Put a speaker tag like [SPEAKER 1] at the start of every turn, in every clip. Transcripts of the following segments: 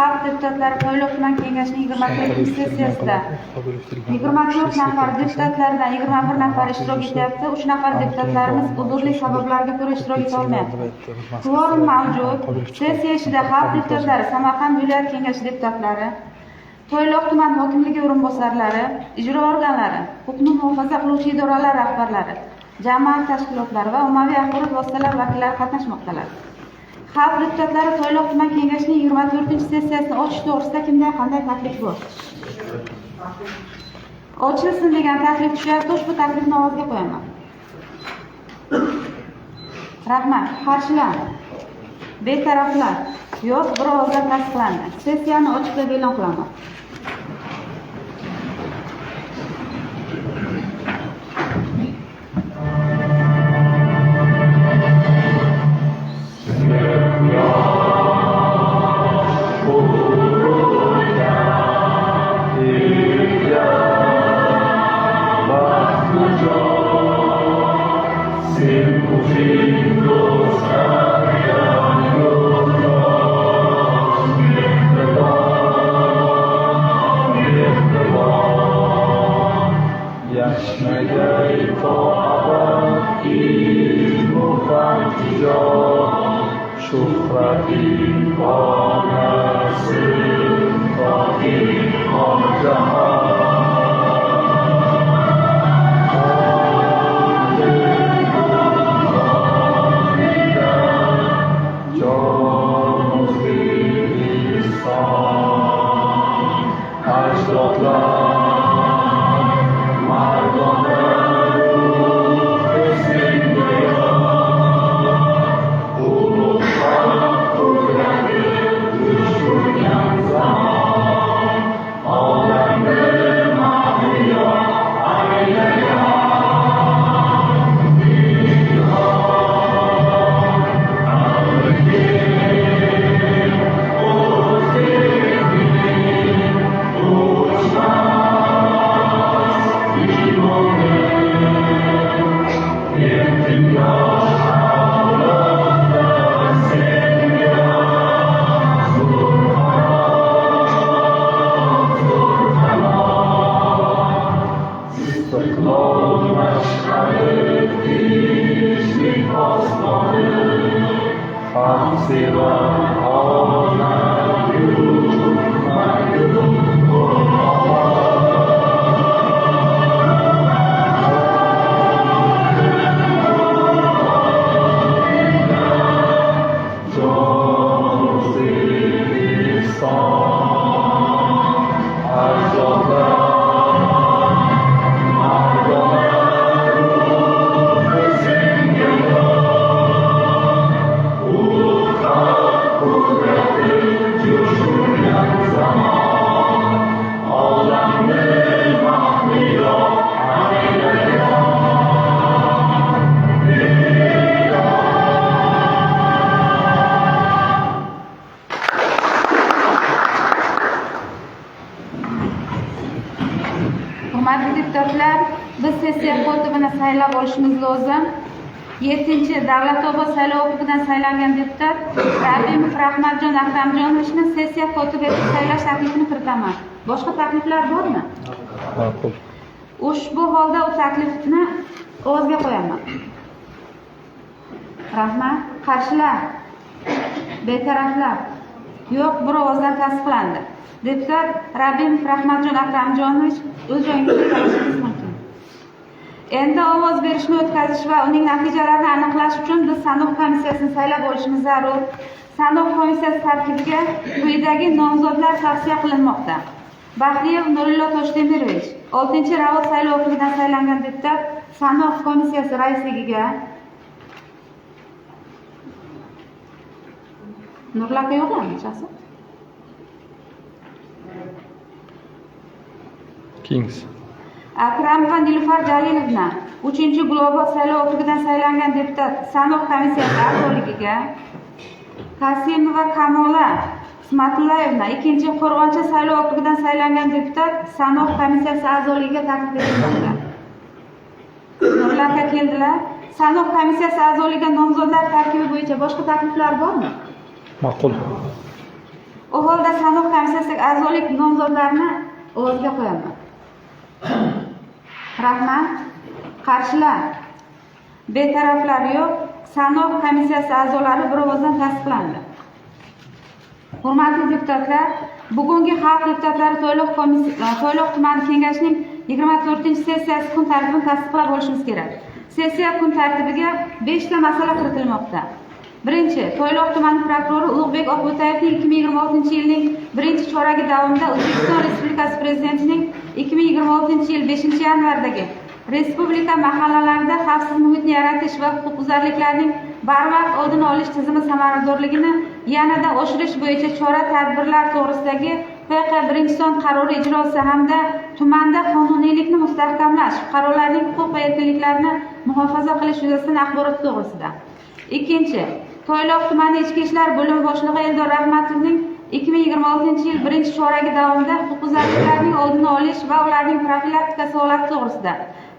[SPEAKER 1] Xalq deputatlari To'yloq tuman kengashining 24-sessiyasida 24 nafar deputatlardan 21 nafar ishtirok etyapti. 3 nafar deputatlarimiz uzrli sabablarga ko'ra ishtirok eta olmayapti. Kvorum mavjud. Sessiya ishida xalq deputatlari, Samarqand viloyat kengashi deputatlari, To'yloq tuman hokimligi o'rinbosarlari, ijro organlari, huquqni muhofaza qiluvchi idoralar rahbarlari, jamoat tashkilotlari va ommaviy axborot vositalari vakillari qatnashmoqdalar. Xalq deputatlari To'yloq tuman kengashining 24-sessiyasini ochish to'g'risida kimdan qanday taklif bor? Ochilsin degan taklif tushyapti. Ushbu taklifni ovozga qo'yaman. Rahmat. Qarshilar, betaraflar, yo'q, bir ovozdan tasdiqlandi. Sessiyani ochiq deb e'lon qilaman. Biz sessiya kotibini saylab olishimiz lozim. 7-Davlatobod saylov okrugidan saylangan deputat Rabimov Rahmatjon Akramjonovni sessiya kotibi etib saylash taklifini kiritaman. Boshqa takliflar bormi? Ma'qul. Ushbu holda u taklifni ovozga qo'yaman. Rahmat. Qarshilar, betaraflar, yo'q, bir ovozdan tasdiqlandi. Deputat Rabimov Rahmatjon Akramjonovich o'z joyiga o'tirishingiz mumkin. Endi ovoz berishni o'tkazish va uning natijalarini aniqlash uchun biz sanduq komissiyasini saylab olishimiz zarur. Sanduq komissiyasi tarkibiga quyidagi nomzodlar tavsiya qilinmoqda. Baxtiyev Nurullo Toshdemirovich 6-Ravot saylov okrugidan saylangan deputat sanduq komissiyasi raisligiga. Nurlaka yo'qmi shaxsan?
[SPEAKER 2] Kings.
[SPEAKER 1] Akramova Nilufar Jalilovna 3-Global saylov okrugidan saylangan deputat sanduq komissiyasi a'zoligiga. Kasimova Kamola Ismatullayevna 2-Qo'rg'oncha saylov okrugidan saylangan deputat sanduq komissiyasi a'zoligiga taklif etilmoqda. Nurlaka keldilar. Sanduq komissiyasi a'zoligiga nomzodlar tarkibi bo'yicha boshqa takliflar bormi?
[SPEAKER 2] Ma'qul.
[SPEAKER 1] U holda sanoq komissiyasiga a'zolik nomzodlarini ovozga qo'yaman. Rahmat. Qarshilar. Betaraflar yo'q. Sanoq komissiyasi a'zolari bir ovozdan tasdiqlandi. Hurmatli deputatlar, bugungi Xalq deputatlari To'yloq tumani kengashining 24-sessiyasi kun tartibini tasdiqlab olishimiz kerak. Sessiya kun tartibiga 5 ta masala kiritilmoqda. Birinchi, To'yloq tumani prokurori Ulug'bek Oqbo'tayevning 2026-yilning 1-choragi davomida O'zbekiston Respublikasi Prezidentining 2026-yil 5-yanvardagi Respublika mahallalarida xavfsiz muhitni yaratish va huquqbuzarliklarning barvaqt oldini olish tizimi samaradorligini yanada oshirish bo'yicha chora-tadbirlar to'g'risidagi PQ 1-son qarori ijrosi hamda tumanda qonuniylikni mustahkamlash, fuqarolarning huquq va erkinliklarini muhofaza qilish yuzasidan axborot to'g'risida. Ikkinchi, To'yloq tumani Ichki ishlar bo'limi boshlig'i Eldor Rahmatovning 2026-yil 1-choragi davomida huquqbuzarliklarning oldini olish va ularning profilaktikasi holati to'g'risida,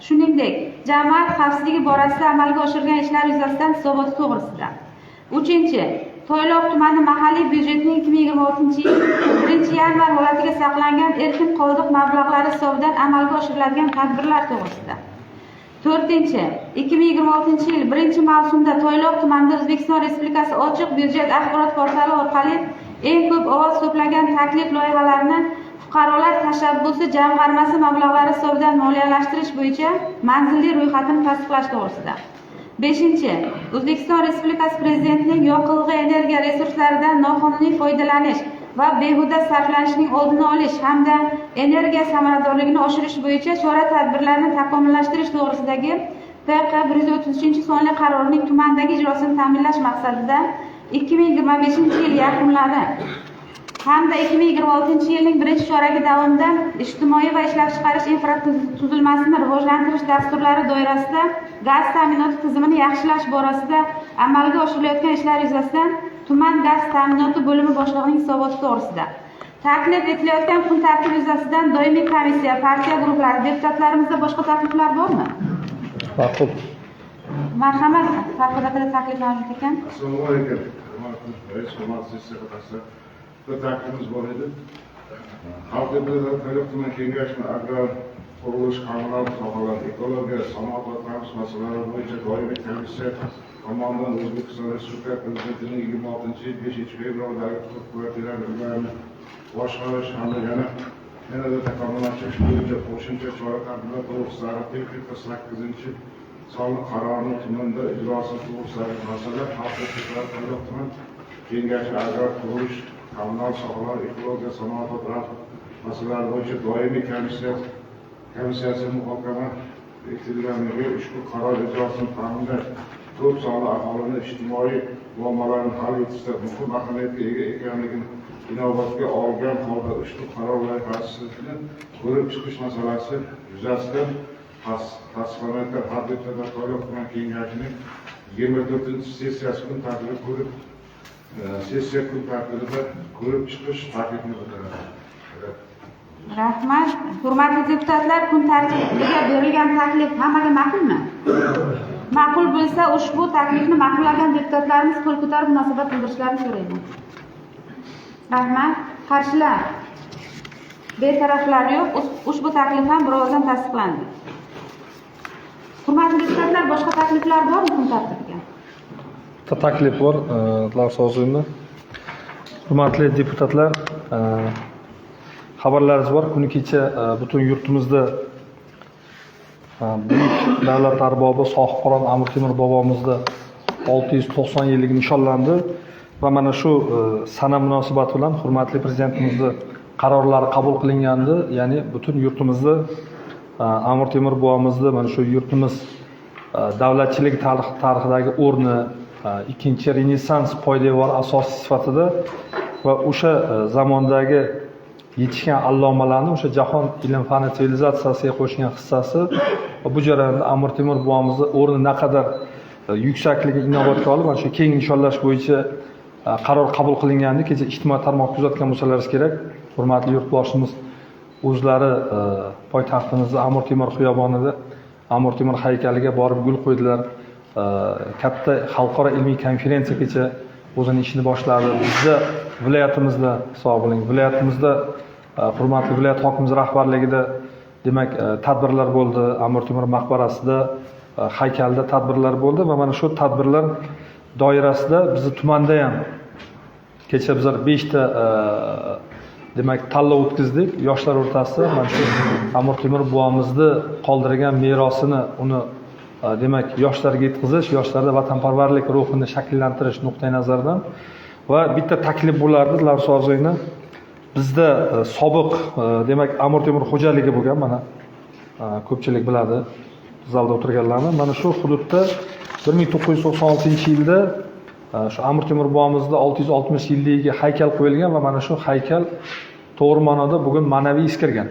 [SPEAKER 1] shuningdek, jamoat xavfsizligi borasida amalga oshirgan ishlar yuzasidan hisobot to'g'risida. Uchinchi, To'yloq tumani mahalliy byudjetining 2026-yil 1-yanvar holatiga saqlangan erkin qoldiq mablag'lari hisobidan amalga oshiriladigan tadbirlar to'g'risida. To'rtinchi, 2026-yil 1-mavsumda To'yloq tumanida O'zbekiston Respublikasi ochiq byudjet axborot portali orqali eng ko'p ovoz to'plagan taklif loyihalarini fuqarolar tashabbusi jamg'armasi mablag'lari hisobidan moliyalashtirish bo'yicha manzilli ro'yxatini tasdiqlash to'g'risida. Beshinchi, O'zbekiston Respublikasi Prezidentining yoqilg'i energiya resurslaridan noqonuniy foydalanish va behuda sarflanishning oldini olish hamda energiya samaradorligini oshirish bo'yicha chora-tadbirlarni takomillashtirish to'g'risidagi PQ 133-sonli qarorining tumandagi ijrosini ta'minlash maqsadida 2025-yil yakunlari hamda 2026-yilning 1-choragi davomida ijtimoiy va ishlab chiqarish infratuzilmasini rivojlantirish dasturlari doirasida gaz ta'minoti tizimini yaxshilash borasida amalga oshirilayotgan ishlar yuzasidan tuman gaz ta'minoti bo'limi boshlig'ining hisoboti to'g'risida. Taklif etilayotgan kun tartibi yuzasidan doimiy komissiya, partiya guruhlari, deputatlarimizda boshqa takliflar bormi?
[SPEAKER 2] Ma'qul.
[SPEAKER 1] Marhamat, farqidagi taklif mavjud ekan.
[SPEAKER 3] Assalomu alaykum. Hurmatli sessiya bir taklifimiz bor edi. Xalq deputatlari To'yloq tuman kengashining agrar qurilish, kommunal sohalar, ekologiya, sanoat va transport masalalari bo'yicha doimiy komissiya tomonidan O'zbekiston Respublikasi Prezidentining 26-yil 5-fevraldagi kvartira belgilarini boshqarish hamda yanada takomillashtirish bo'yicha qo'shimcha chora-tadbirlar to'g'risidagi texnik 8-sonli qarorning tumanda ijrosi to'g'risidagi masala Xalq deputatlari To'yloq tuman kengashi agrar qurilish, kommunal sohalar, ekologiya, sanoat va transport masalalari bo'yicha doimiy komissiyasi muhokama etilganligi ushbu qaror ijrosini ta'minlash, ko'p sonli aholini ijtimoiy muammolarni hal etishda muhim ahamiyatga ega ekanligini inobatga olgan holda ushbu qaror loyihasini ko'rib chiqish masalasi yuzasidan tasdiqlanayotgan Xalq deputatlari To'yloq tuman kengashining 24-sessiyasi kun tartibiga ko'rib sessiya kun tartibida ko'rib chiqish taklifini bildiradi.
[SPEAKER 1] Rahmat. Hurmatli deputatlar, kun tartibiga berilgan taklif hammaga ma'qulmi? Ma'qul bo'lsa, ushbu taklifni ma'qullagan deputatlarimiz qo'l ko'tarib munosabat bildirishlarini so'rayman. Rahmat. Qarshilar. Betaraflar yo'q. Ushbu taklif ham bir ovozdan tasdiqlandi. Hurmatli deputatlar, boshqa takliflar bormi kun tartibiga?
[SPEAKER 2] Taklif bor, so'zimni. Hurmatli deputatlar, xabarlaringiz bor, kuni kecha butun yurtimizda buyuk davlat arbobi Sohibqiron Amir Temur bobomizni 690 yilligi nishonlandi va mana shu sana munosabati bilan hurmatli prezidentimizni qarorlari qabul qilingandi. Ya'ni butun yurtimizda Amir Temur bobomizni mana shu yurtimiz davlatchilik tarixidagi o'rni ikkinchi renessans poydevor asosi sifatida va o'sha zamondagi yetishgan allomalarni o'sha jahon ilm fani sivilizatsiyasiga qo'shgan hissasi va bu jarayonda Amir Temur bobomizni o'rni naqadar yuksakligi inobatga olib mana shu keng nishonlash bo'yicha qaror qabul qilingandi. Kecha ijtimoiy tarmoq kuzatgan bo'lsalaringiz kerak. Hurmatli yurtboshimiz o'zlari poytaxtimizda Amir Temur xiyobonida Amir Temur haykaliga borib gul qo'ydilar. Katta xalqaro ilmiy konferensiya kecha o'zining ishini boshladi. Bizda viloyatimizda sog' bo'ling, viloyatimizda hurmatli viloyat hokimimiz rahbarligida demak tadbirlar bo'ldi. Amir Temur maqbarasida, haykalda tadbirlar bo'ldi va mana shu tadbirlar doirasida bizni tumanda ham kecha bizlar 5 ta demak tanlov o'tkazdik yoshlar o'rtasida. Mana shu Amir Temur buvomizni qoldirgan merosini uni demak yoshlarga yetkazish, yoshlarda vatanparvarlik ruhini shakllantirish nuqtai nazaridan va bitta taklif bo'lardi Larso orzuyini. Bizda sobiq demak Amir Temur xo'jaligi bo'lgan, mana ko'pchilik biladi zalda o'tirganlarni. Mana shu hududda 1996-yilda shu Amir Temur bobomizni 660 yilligiga haykal qo'yilgan va mana shu haykal to'g'ri ma'noda bugun ma'naviy eskirgan.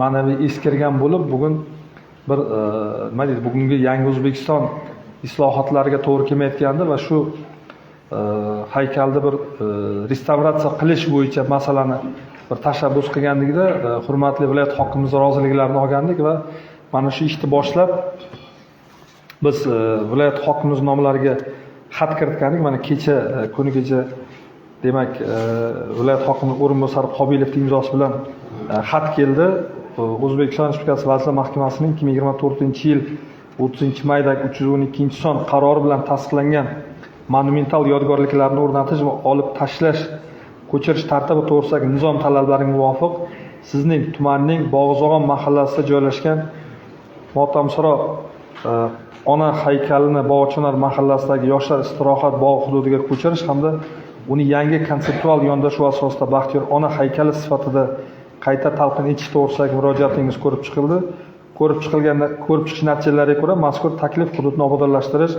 [SPEAKER 2] Ma'naviy eskirgan bo'lib, bugun bir nima deydi, bugungi yangi O'zbekiston islohotlariga to'g'ri kelmayotgandi va shu haykalni bir restavratsiya qilish bo'yicha masalani bir tashabbus qilganligida hurmatli viloyat hokimimiz roziliklarini olgandik va mana shu ishni boshlab biz viloyat hokimimiz nomlariga xat kiritgandik. Mana kecha kuni kecha demak viloyat hokimi o'rinbosari Qobilovning imzosi bilan xat keldi. O'zbekiston Respublikasi Vazirlar Mahkamasining 2024-yil 30-maydagi 312-son qarori bilan tasdiqlangan monumental yodgorliklarni o'rnatish va olib tashlash, ko'chirish tartibi to'g'risidagi nizom talablariga muvofiq sizning tumanning Bog'izog'on mahallasida joylashgan Motamsaro ona haykalini Bog'chinar mahallasidagi yoshlar istirohat bog'i hududiga ko'chirish hamda uni yangi konseptual yondashuv asosida Baxtiyor ona haykali sifatida qayta talqin etish to'g'risidagi murojaatingiz ko'rib chiqildi. Ko'rib chiqish natijalariga ko'ra mazkur taklif hududni obodonlashtirish,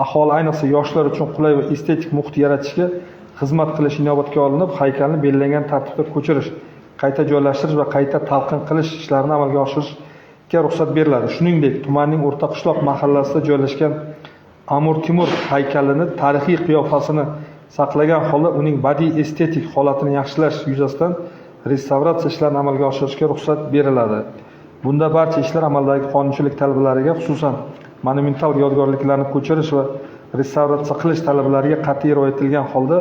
[SPEAKER 2] aholi ayniqsa yoshlar uchun qulay va estetik muhit yaratishga xizmat qilish inobatga olinib, haykalni belgilangan tartibda ko'chirish, qayta joylashtirish va qayta talqin qilish ishlarini amalga oshirishga ruxsat beriladi. Shuningdek, tumanning O'rtaqishloq mahallasida joylashgan Amir Temur haykalini tarixiy qiyofasini saqlagan holda uning badiiy estetik holatini yaxshilash yuzasidan restavratsiya ishlarini amalga oshirishga ruxsat beriladi. Bunda barcha ishlar amaldagi qonunchilik talablariga, xususan monumental yodgorliklarni ko'chirish va restavratsiya qilish talablariga qat'iy rioya etilgan holda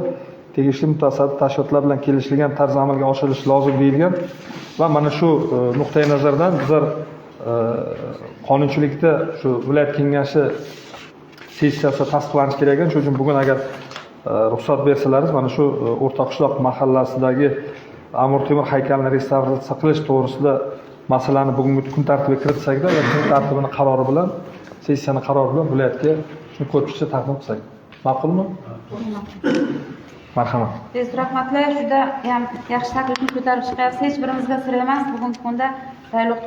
[SPEAKER 2] tegishli mutasaddi tashkilotlar bilan kelishilgan tarzda amalga oshirilishi lozim deyilgan va mana shu nuqtai nazardan bizlar qonunchilikda shu viloyat kengashi sessiyasi tasdiqlanishi kerak ekan. Shuning uchun bugun agar ruxsat bersalaringiz mana shu O'rtaqishloq mahallasidagi Amir Temur haykalini restavratsiya qilish to'g'risida masalani bugungi kun tartibiga kiritsak-da va kun tartibini qarori bilan, sessiyani qarori bilan viloyatga shuni ko'rishcha taqdim qilsak. Ma'qulmi? Marhamat.
[SPEAKER 1] Tez rahmatlar, juda ham yaxshi taklifni ko'tarib chiqyapsiz. Hech birimizga sir emas, bugungi kunda Tayloq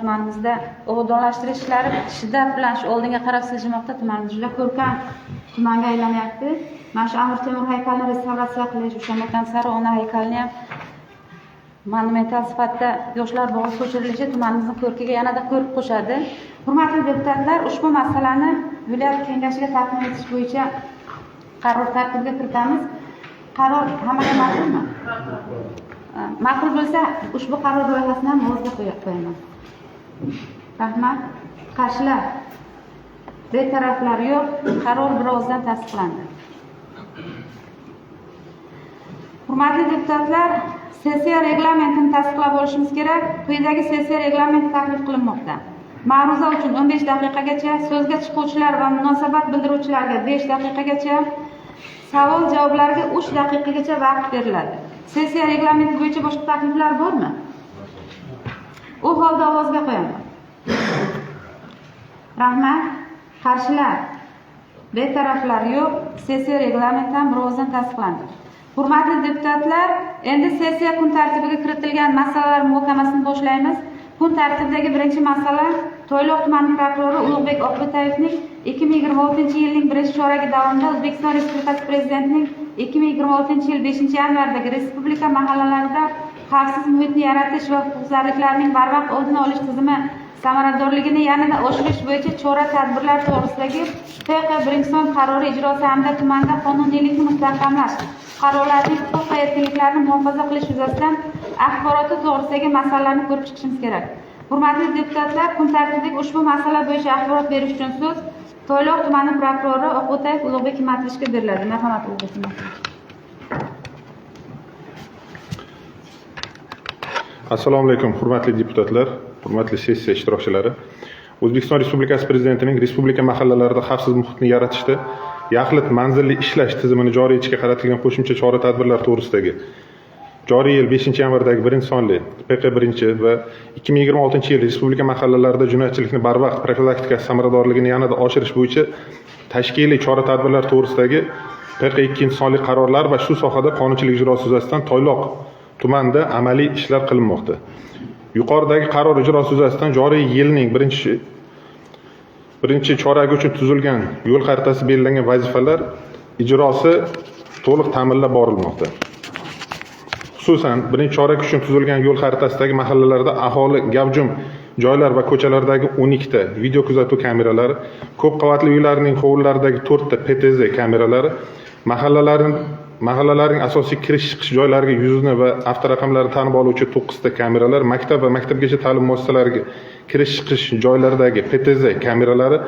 [SPEAKER 1] tumanimizda obodonlashtirish ishlari shiddat bilan shu oldinga qarab siljimoqda. Tumanimiz juda ko'rkam tumanga aylanyapti. Mana shu Amir Temur haykalini restavratsiya qilish, o'sha Motamsaro ona haykalini ham monumental sifatida yoshlar bog'i ko'chirilishi tumanimizning ko'rkiga yanada ko'rk qo'shadi. Hurmatli deputatlar, ushbu masalani viloyat kengashiga taqdim etish bo'yicha qaror tartibiga kiritamiz. Qaror hammaga ma'qulmi? Ma'qul bo'lsa, ushbu qaror loyihasini ham ovozga qo'yaman. Rahmat. Qarshilar? Betaraflar yo'q. Qaror birozdan tasdiqlandi. Hurmatli deputatlar, sessiya reglamentini tasdiqlab olishimiz kerak. Quyidagi sessiya reglamenti taklif qilinmoqda. Ma'ruza uchun 15 daqiqagacha, so'zga chiquvchilar va munosabat bildiruvchilarga 5 daqiqagacha, savol javoblarga 3 daqiqagacha vaqt beriladi. Sessiya reglamenti bo'yicha boshqa takliflar bormi? U holda ovozga qo'yaman. Rahmat. Qarshilar? Betaraflar yo'q. Sessiya reglamenti ham birozdan tasdiqlandi. Hurmatli deputatlar, endi sessiya kun tartibiga kiritilgan masalalar muhokamasini boshlaymiz. Kun tartibidagi birinchi masala To'yloq tumani prokurori Ulug'bek Oqbatayevning 2026-yilning 1-choragi davomida O'zbekiston Respublikasi Prezidentining 2026-yil 5-yanvardagi respublika mahallalarida xavfsiz muhitni yaratish va huquqbuzarliklarning barvaqt oldini olish tizimi samaradorligini yanada oshirish bo'yicha chora-tadbirlar to'g'risidagi FQ1-son qarori ijrosi hamda tumanda qonuniylikni mustahkamlash, fuqarolarning huquq va erkinliklarini muhofaza qilish yuzasidan axboroti to'g'risidagi masalalarni ko'rib chiqishimiz kerak. Hurmatli deputatlar, kun tartibidagi ushbu masala bo'yicha axborot berish uchun so'z To'yloq tumani prokurori Oqbo'tayev Ulug'bek Himmatlichga beriladi. Marhamat, Ulug'bek Himmatlich.
[SPEAKER 4] Assalomu alaykum, hurmatli deputatlar, hurmatli sessiya ishtirokchilari. O'zbekiston Respublikasi Prezidentining respublika mahallalarida xavfsiz muhitni yaratishda yaxlit manzilli ishlash tizimini joriy etishga qaratilgan qo'shimcha chora-tadbirlar to'g'risidagi joriy yil 5-yanvardagi 1-sonli PQ1 va 2026-yil respublika mahallalarida jinoyatchilikni barvaqt profilaktikasi samaradorligini yanada oshirish bo'yicha tashkiliy chora-tadbirlar to'g'risidagi PQ2-sonli qarorlar va shu sohada qonunchilik ijrosi yuzasidan Toyloq tumanida amaliy ishlar qilinmoqda. Yuqoridagi qaror ijrosi yuzasidan joriy yilning birinchi choragi uchun tuzilgan yo'l xaritasi belgilangan vazifalar ijrosi to'liq ta'minlab borilmoqda. Xususan, birinchi chorak uchun tuzilgan yo'l xaritasidagi mahallalarda aholi gavjum joylar va ko'chalardagi 12 ta video kuzatuv kameralari, ko'p qavatli uylarning hovlilaridagi 4 ta PTZ kameralari, mahallalarning asosiy kirish-chiqish joylariga yuzni va avtoraqamlarni tanib oluvchi 9 ta kameralar, maktab va maktabgacha ta'lim muassasalariga kirish-chiqish joylaridagi PTZ kameralari,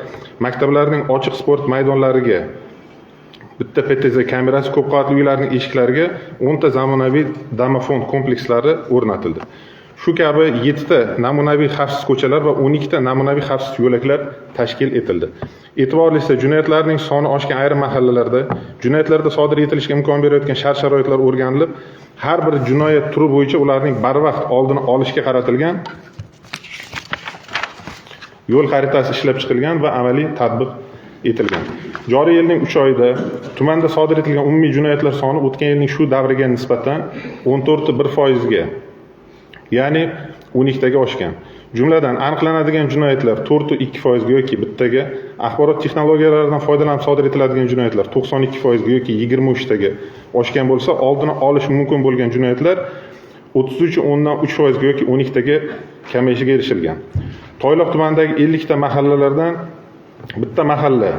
[SPEAKER 4] maktablarning ochiq sport maydonlariga bitta PTZ kamerasi, ko'p qavatli uylarning eshiklariga 10 ta zamonaviy domofon komplekslari o'rnatildi. Shu kabi 7 ta namunaviy xavfsiz ko'chalar va 12 ta namunaviy xavfsiz yo'laklar tashkil etildi. E'tiborlisi, jinoyatlarning soni oshgan ayrim mahallalarda jinoyatlarda sodir etilishiga imkon berayotgan shart-sharoitlar o'rganilib, har bir jinoyat turi bo'yicha ularning barvaqt oldini olishga qaratilgan yo'l xaritasi ishlab chiqilgan va amaliy tatbiq etilgan. Joriy yilning 3 oyida tumanda sodir etilgan umumiy jinoyatlar soni o'tgan yilning shu davriga nisbatan 14.1% ga, ya'ni 12 taga oshgan. Jumladan aniqlanadigan jinoyatlar 4.2% ga yoki bittaga, axborot texnologiyalaridan foydalanib sodir etiladigan jinoyatlar 92% ga yoki 23 taga oshgan bo'lsa, oldini olish mumkin bo'lgan jinoyatlar 33.3% ga yoki 12 taga kamayishiga erishilgan. Toyloq tumanidagi 50 ta mahallalardan bitta mahalla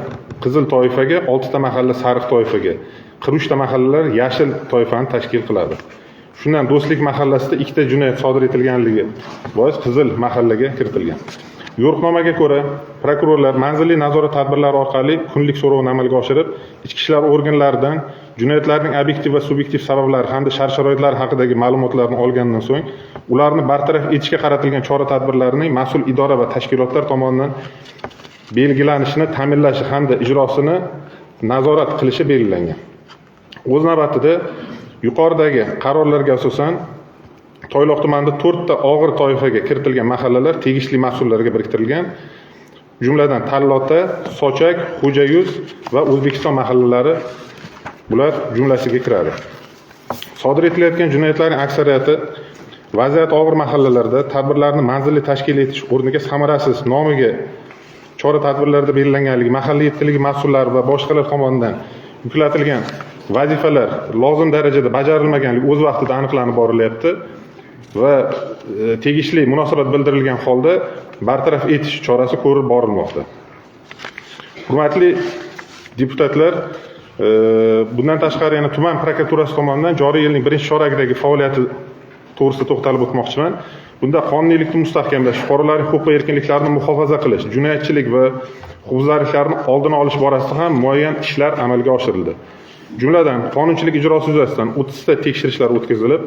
[SPEAKER 4] qizil toifaga, 6 ta mahalla sariq toifaga, 43 ta mahallalar yashil toifani tashkil qiladi. Shundan Do'stlik mahallasida 2 ta jinoyat sodir etilganligi bois qizil mahallaga kiritilgan. Yo'riqnomaga ko'ra, prokurorlar manzilli nazorat tadbirlari orqali kunlik so'rovni amalga oshirib, ichki ishlar organlaridan jinoyatlarning obyektiv va subyektiv sabablari hamda shart-sharoitlari haqidagi ma'lumotlarni olgandan so'ng, ularni bartaraf etishga qaratilgan chora-tadbirlarning mas'ul idora va tashkilotlar tomonidan belgilanishini ta'minlashi hamda ijrosini nazorat qilishi belgilangan. O'z navbatida yuqoridagi qarorlarga asosan Toyloq tumanida 4 ta og'ir toifaga kiritilgan mahallalar tegishli mas'ullarga biriktirilgan. Jumladan Tallota, Sochak, Xo'jayuz va O'zbekiston mahallalari bular jumlasiga kiradi. Sodir etilayotgan jinoyatlarning aksariyati vaziyat og'ir mahallalarda tadbirlarni manzilli tashkil etish o'rniga samarasiz nomiga chora-tadbirlarda belgilanganligi, mahalliy yetkiligi mas'ullari va boshqalar tomonidan yuklatilgan vazifalar lozim darajada bajarilmaganligi o'z vaqtida aniqlanib borilyapti va tegishli munosabat bildirilgan holda bartaraf etish chorasi ko'rib borilmoqda. Hurmatli deputatlar, bundan tashqari yana tuman prokuraturasi tomonidan joriy yilning birinchi choragidagi faoliyati to'g'risida to'xtalib o'tmoqchiman. Bunda qonuniylikni mustahkamlash, fuqarolarning huquq va erkinliklarini muhofaza qilish, jinoyatchilik va huquqbuzarliklarni oldini olish borasida ham muayyan ishlar amalga oshirildi. Jumladan, qonunchilik ijrosi yuzasidan 30 ta tekshirishlar o'tkazilib,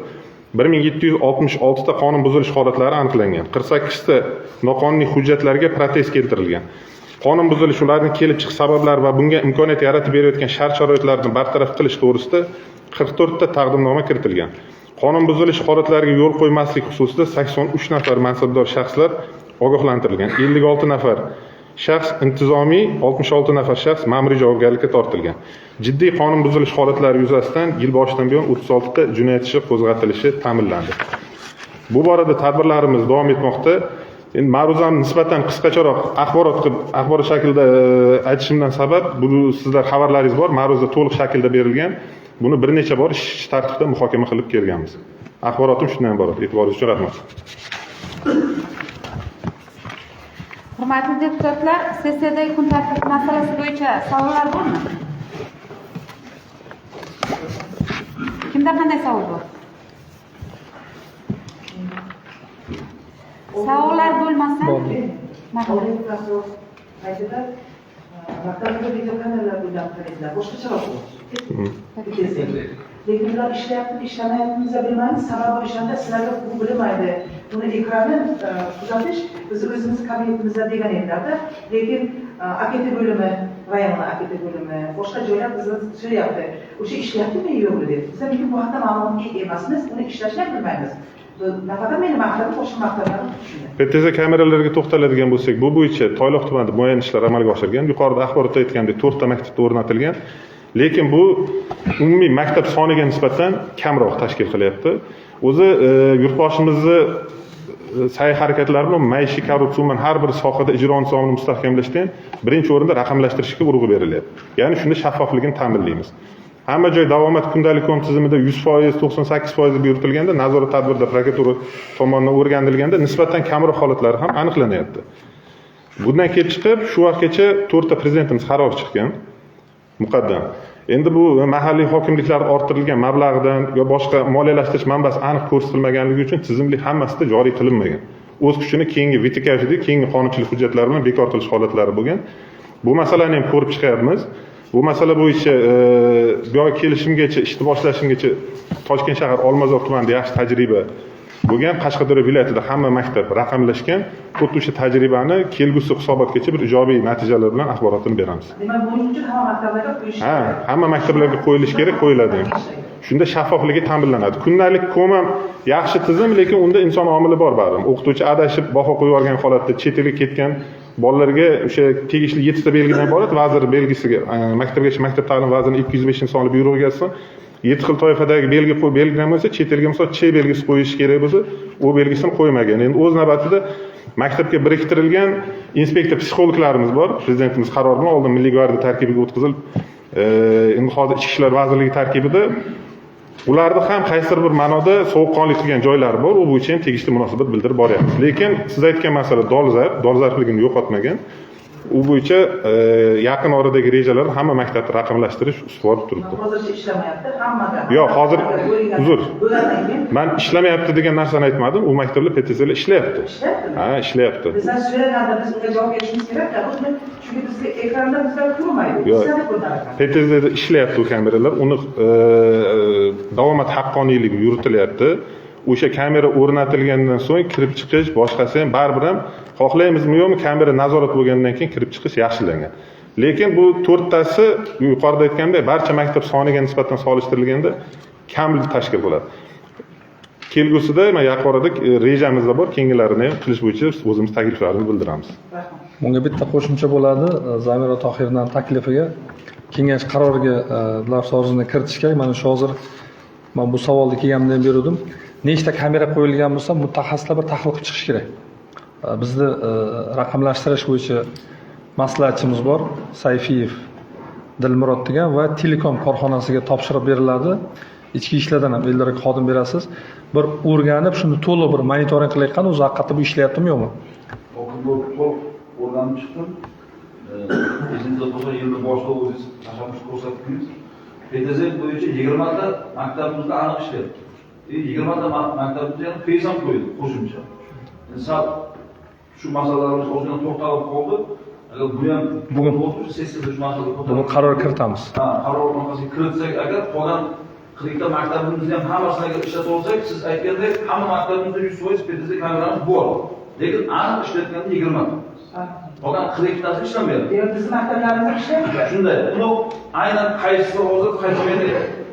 [SPEAKER 4] 1766 ta qonun buzilish holatlari aniqlangan. 48 ta noqonuniy hujjatlarga protest keltirilgan. Qonun buzilish, ularning kelib chiqish sabablari va bunga imkoniyat yaratib berayotgan shart-sharoitlarni bartaraf qilish to'g'risida 44 ta taqdimnoma kiritilgan. Qonun buzilish holatlariga yo'l qo'ymaslik xususida 83 nafar mansabdor shaxslar ogohlantirilgan. 56 nafar shaxs intizomiy, 66 nafar shaxs ma'muriy javobgarlikka tortilgan. Jiddiy qonun buzilish holatlari yuzasidan yil boshidan buyon 36 ta jinoyat ishi qo'zg'atilishi ta'minlandi. Bu borada tadbirlarimiz davom etmoqda. Endi ma'ruzani nisbatan qisqacharoq axborot shaklida aytishimdan sabab, bu sizlar xabarlaringiz bor, ma'ruza to'liq shaklda berilgan. Buni bir necha bor ish tartibida muhokama qilib kelganmiz. Axborotim shundan iborat. E'tiboringiz uchun rahmat.
[SPEAKER 1] Hurmatli deputatlar, sessiyadagi kun tartibi masalasi bo'yicha savollar bormi? Kimda qanday savol bor? Savollar bo'lmasa,
[SPEAKER 5] maktabda videokameralar bo'ylab qaraydilar, boshqacharoq lekin ular ishlayapti, ishlamayapti, bilmaymiz. Sababi o'shanda sizlarga bu bilinmaydi. buni ekranni kuzatish biz o'zimiz kabinetimizda degan edilarda, lekin AKT bo'limi, rayonning AKT bo'limi, boshqa joylar bizni so'rayapti. O'sha ishlayaptimi yo'qmi deb. Biz ham bu haqda ma'lumotga emasmiz, uni ishlashni ham bilmaymiz. Nafaqat meni maktabim, boshqa maktablarni tushunadi.
[SPEAKER 4] PTZ kameralariga to'xtaladigan bo'lsak, bu bo'yicha Toyloq tumanida muayyan ishlar amalga oshirilgan. Yuqorida axborotda aytgandek 4 ta maktabda o'rnatilgan. Lekin bu umumiy maktab soniga nisbatan kamroq tashkil qilyapti. O'zi yurtboshimizni sa'y-harakatlari bilan maishiy korrupsiya har bir sohada ijro nizomini mustahkamlashdan birinchi o'rinda raqamlashtirishga urg'u berilyapti. Ya'ni shunda shaffofligini ta'minlaymiz. Hamma joy davomat kundalik kon tizimida 100%, 98% buyurtilganda, nazorat tadbirida prokuratura tomonidan o'rganilganda nisbatan kamroq holatlari ham aniqlanyapti. Bundan kelib chiqib, shu vaqtgacha 4 ta prezidentimiz qaror chiqqan. Muqaddam. Endi bu mahalliy hokimliklar orttirilgan mablag'dan yo boshqa moliyalashtirish manbasi aniq ko'rsatilmaganligi uchun tizimli hammasida joriy qilinmagan. O'z kuchini keyingi vitikajida, keyingi qonunchilik hujjatlari bilan bekor qilish holatlari bo'lgan. Bu masalani ham ko'rib chiqyapmiz. Bu masala bo'yicha bu yoqqa kelishimgacha, ishni boshlashimgacha Toshkent shahar Olmazor tumanida yaxshi tajriba bo'lgan. Qashqadaryo viloyatida hamma maktab raqamlashgan. Xuddi o'sha tajribani kelgusi hisobotgacha bir ijobiy natijalar bilan axborotini beramiz.
[SPEAKER 5] Demak, buning uchun hamma maktablarga qo'yish
[SPEAKER 4] Ha, hamma maktablarga qo'yilishi kerak, qo'yiladi. Shunda shaffofligi ta'minlanadi. Kundalik ko'mam yaxshi tizim, lekin unda inson omili bor baribir. O'qituvchi adashib baho qo'yib yuborgan holatda chet elga ketgan bolalarga o'sha tegishli 7 ta belgidan iborat vazir belgisiga, maktabgacha maktab ta'lim vazirining 205-sonli buyrug'iga asosan 7 xil toifadagi belgi belgilangan bo'lsa, chet elga misol Ch belgisi qo'yish kerak bo'lsa, u belgisini qo'ymagan. Endi o'z navbatida maktabga biriktirilgan inspektor psixologlarimiz bor. Prezidentimiz qarori bilan oldin Milliy gvardiya tarkibiga o'tkazilib, endi hozir Ichki ishlar vazirligi tarkibida ularda ham qaysidir bir ma'noda sovuqqonlik qilgan joylari bor. U bo'yicha ham tegishli munosabat bildirib boryapmiz. Lekin siz aytgan masala dolzarbligini yo'qotmagan. U bo'yicha yaqin oradagi rejalar hamma maktabni raqamlashtirish ustuvor turibdi.
[SPEAKER 5] Hozircha ishlamayapti, hammada.
[SPEAKER 4] Yo'q, hozir uzr. Men ishlamayapti degan narsani aytmadim. U maktablar PTZlar ishlayapti.
[SPEAKER 5] Ishlayaptimi?
[SPEAKER 4] Ha, ishlayapti.
[SPEAKER 5] Bizdan so'raganda biz unga javob berishimiz kerak-da. Chunki bizga ekranda bizlar ko'rmaydi.
[SPEAKER 4] Yo'q.
[SPEAKER 5] Sizlar ko'radi.
[SPEAKER 4] PTZda ishlayapti u kameralar. Uni davomat haqqoniyligi yuritilyapti. O'sha kamera o'rnatilgandan so'ng kirib chiqish boshqasi ham baribir ham xohlaymizmi yo'qmi kamera nazorat bo'lgandan keyin kirib chiqish yaxshilangan. Lekin bu 4 tasi yuqorida aytgandek barcha maktab soniga nisbatan solishtirilganda kamlik tashkil qiladi. Kelgusida men yaqin orada rejamizda bor, keyingilarini ham qilish bo'yicha o'zimiz takliflarimizni bildiramiz.
[SPEAKER 2] Bunga bitta qo'shimcha bo'ladi. Zamira Tohirdan taklifiga kengash qaroriga lafzini kiritishga mana shu hozir men bu savolni kelganimdan beri edim. Nechta kamera qo'yilgan bo'lsa, mutaxassislar bir tahlil qilib chiqish kerak. Bizni raqamlashtirish bo'yicha maslahatchimiz bor, Sayfiyev Dilmurod degan va Telekom korxonasiga topshiriq beriladi. Ichki ishlardan ham ellarga xodim berasiz. Bir o'rganib, shuni to'liq bir monitoring qilayotgan, o'zi haqiqatda bu ishlayaptimi yo'qmi?
[SPEAKER 6] O'rganib chiqdim. Esimizda bo'lsa yilni boshida o'zingiz tashabbus ko'rsatdingiz. PTZ bo'yicha 20 ta maktabimizda aniq ishlayapti. 20 ta maktabimizda ham feyzam qo'ydi qo'shimcha. Sal shu masalalarimiz o'zini to'xtalib qoldi. Agar bu ham bugun sessiyada shu masalaga
[SPEAKER 2] Buni qaror kiritamiz.
[SPEAKER 6] Ha, qaror loyihasiga kiritsak, agar qolgan 40 ta maktabimizni ham hammasini agar ishlatib olsak, siz aytgandek hamma maktabimizda 100% PTZ kameramiz bor. Lekin aniq ishlatganda 20 ta. Qolgan 40 tasi ishlamayapti.
[SPEAKER 5] Demak, bizning maktablarimizda ishlayapti.
[SPEAKER 6] Shunday. Uni aynan qaysi hozir qaysi meni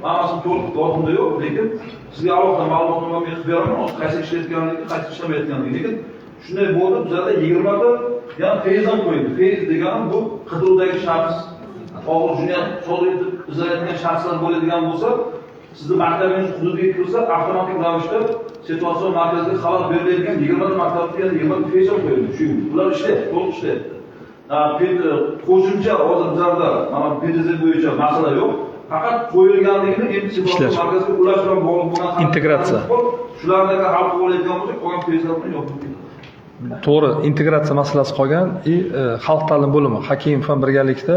[SPEAKER 6] hammasi to'liq yodimda yo'q, lekin sizga alohida ma'lumotni berib beraman, qaysi ishlayotganligi, qaysi ishlamayotganligi. Lekin shunday bo'ldi, bizlarda 20 ta yana feyzdan qo'yildi. Feyz degani bu qidiruvdagi shaxs, og'ir jinoyat sodir etib izlayotgan shaxslar bo'ladigan bo'lsa, sizni maktabingiz hududiga kirsa, avtomatik ravishda situatsion markaziga xabar beriladigan 20 ta maktabga 20 ta feyzdan qo'yildi. Shu ular ishlayapti, to'liq ishlayapti. Qo'shimcha hozir bizlarda mana PTZ bo'yicha masala yo'q. Faqat qo'yilganligini endi situatsion markaziga ulash bilan bog'liq bo'lgan
[SPEAKER 2] integratsiya.
[SPEAKER 6] Shularga hal qilinadigan bo'lsa, qolgan feyzlar bilan yopib ketadi.
[SPEAKER 2] To'g'ri, integratsiya masalasi qolgan. Xalq ta'lim bo'limi Hakimov ham birgalikda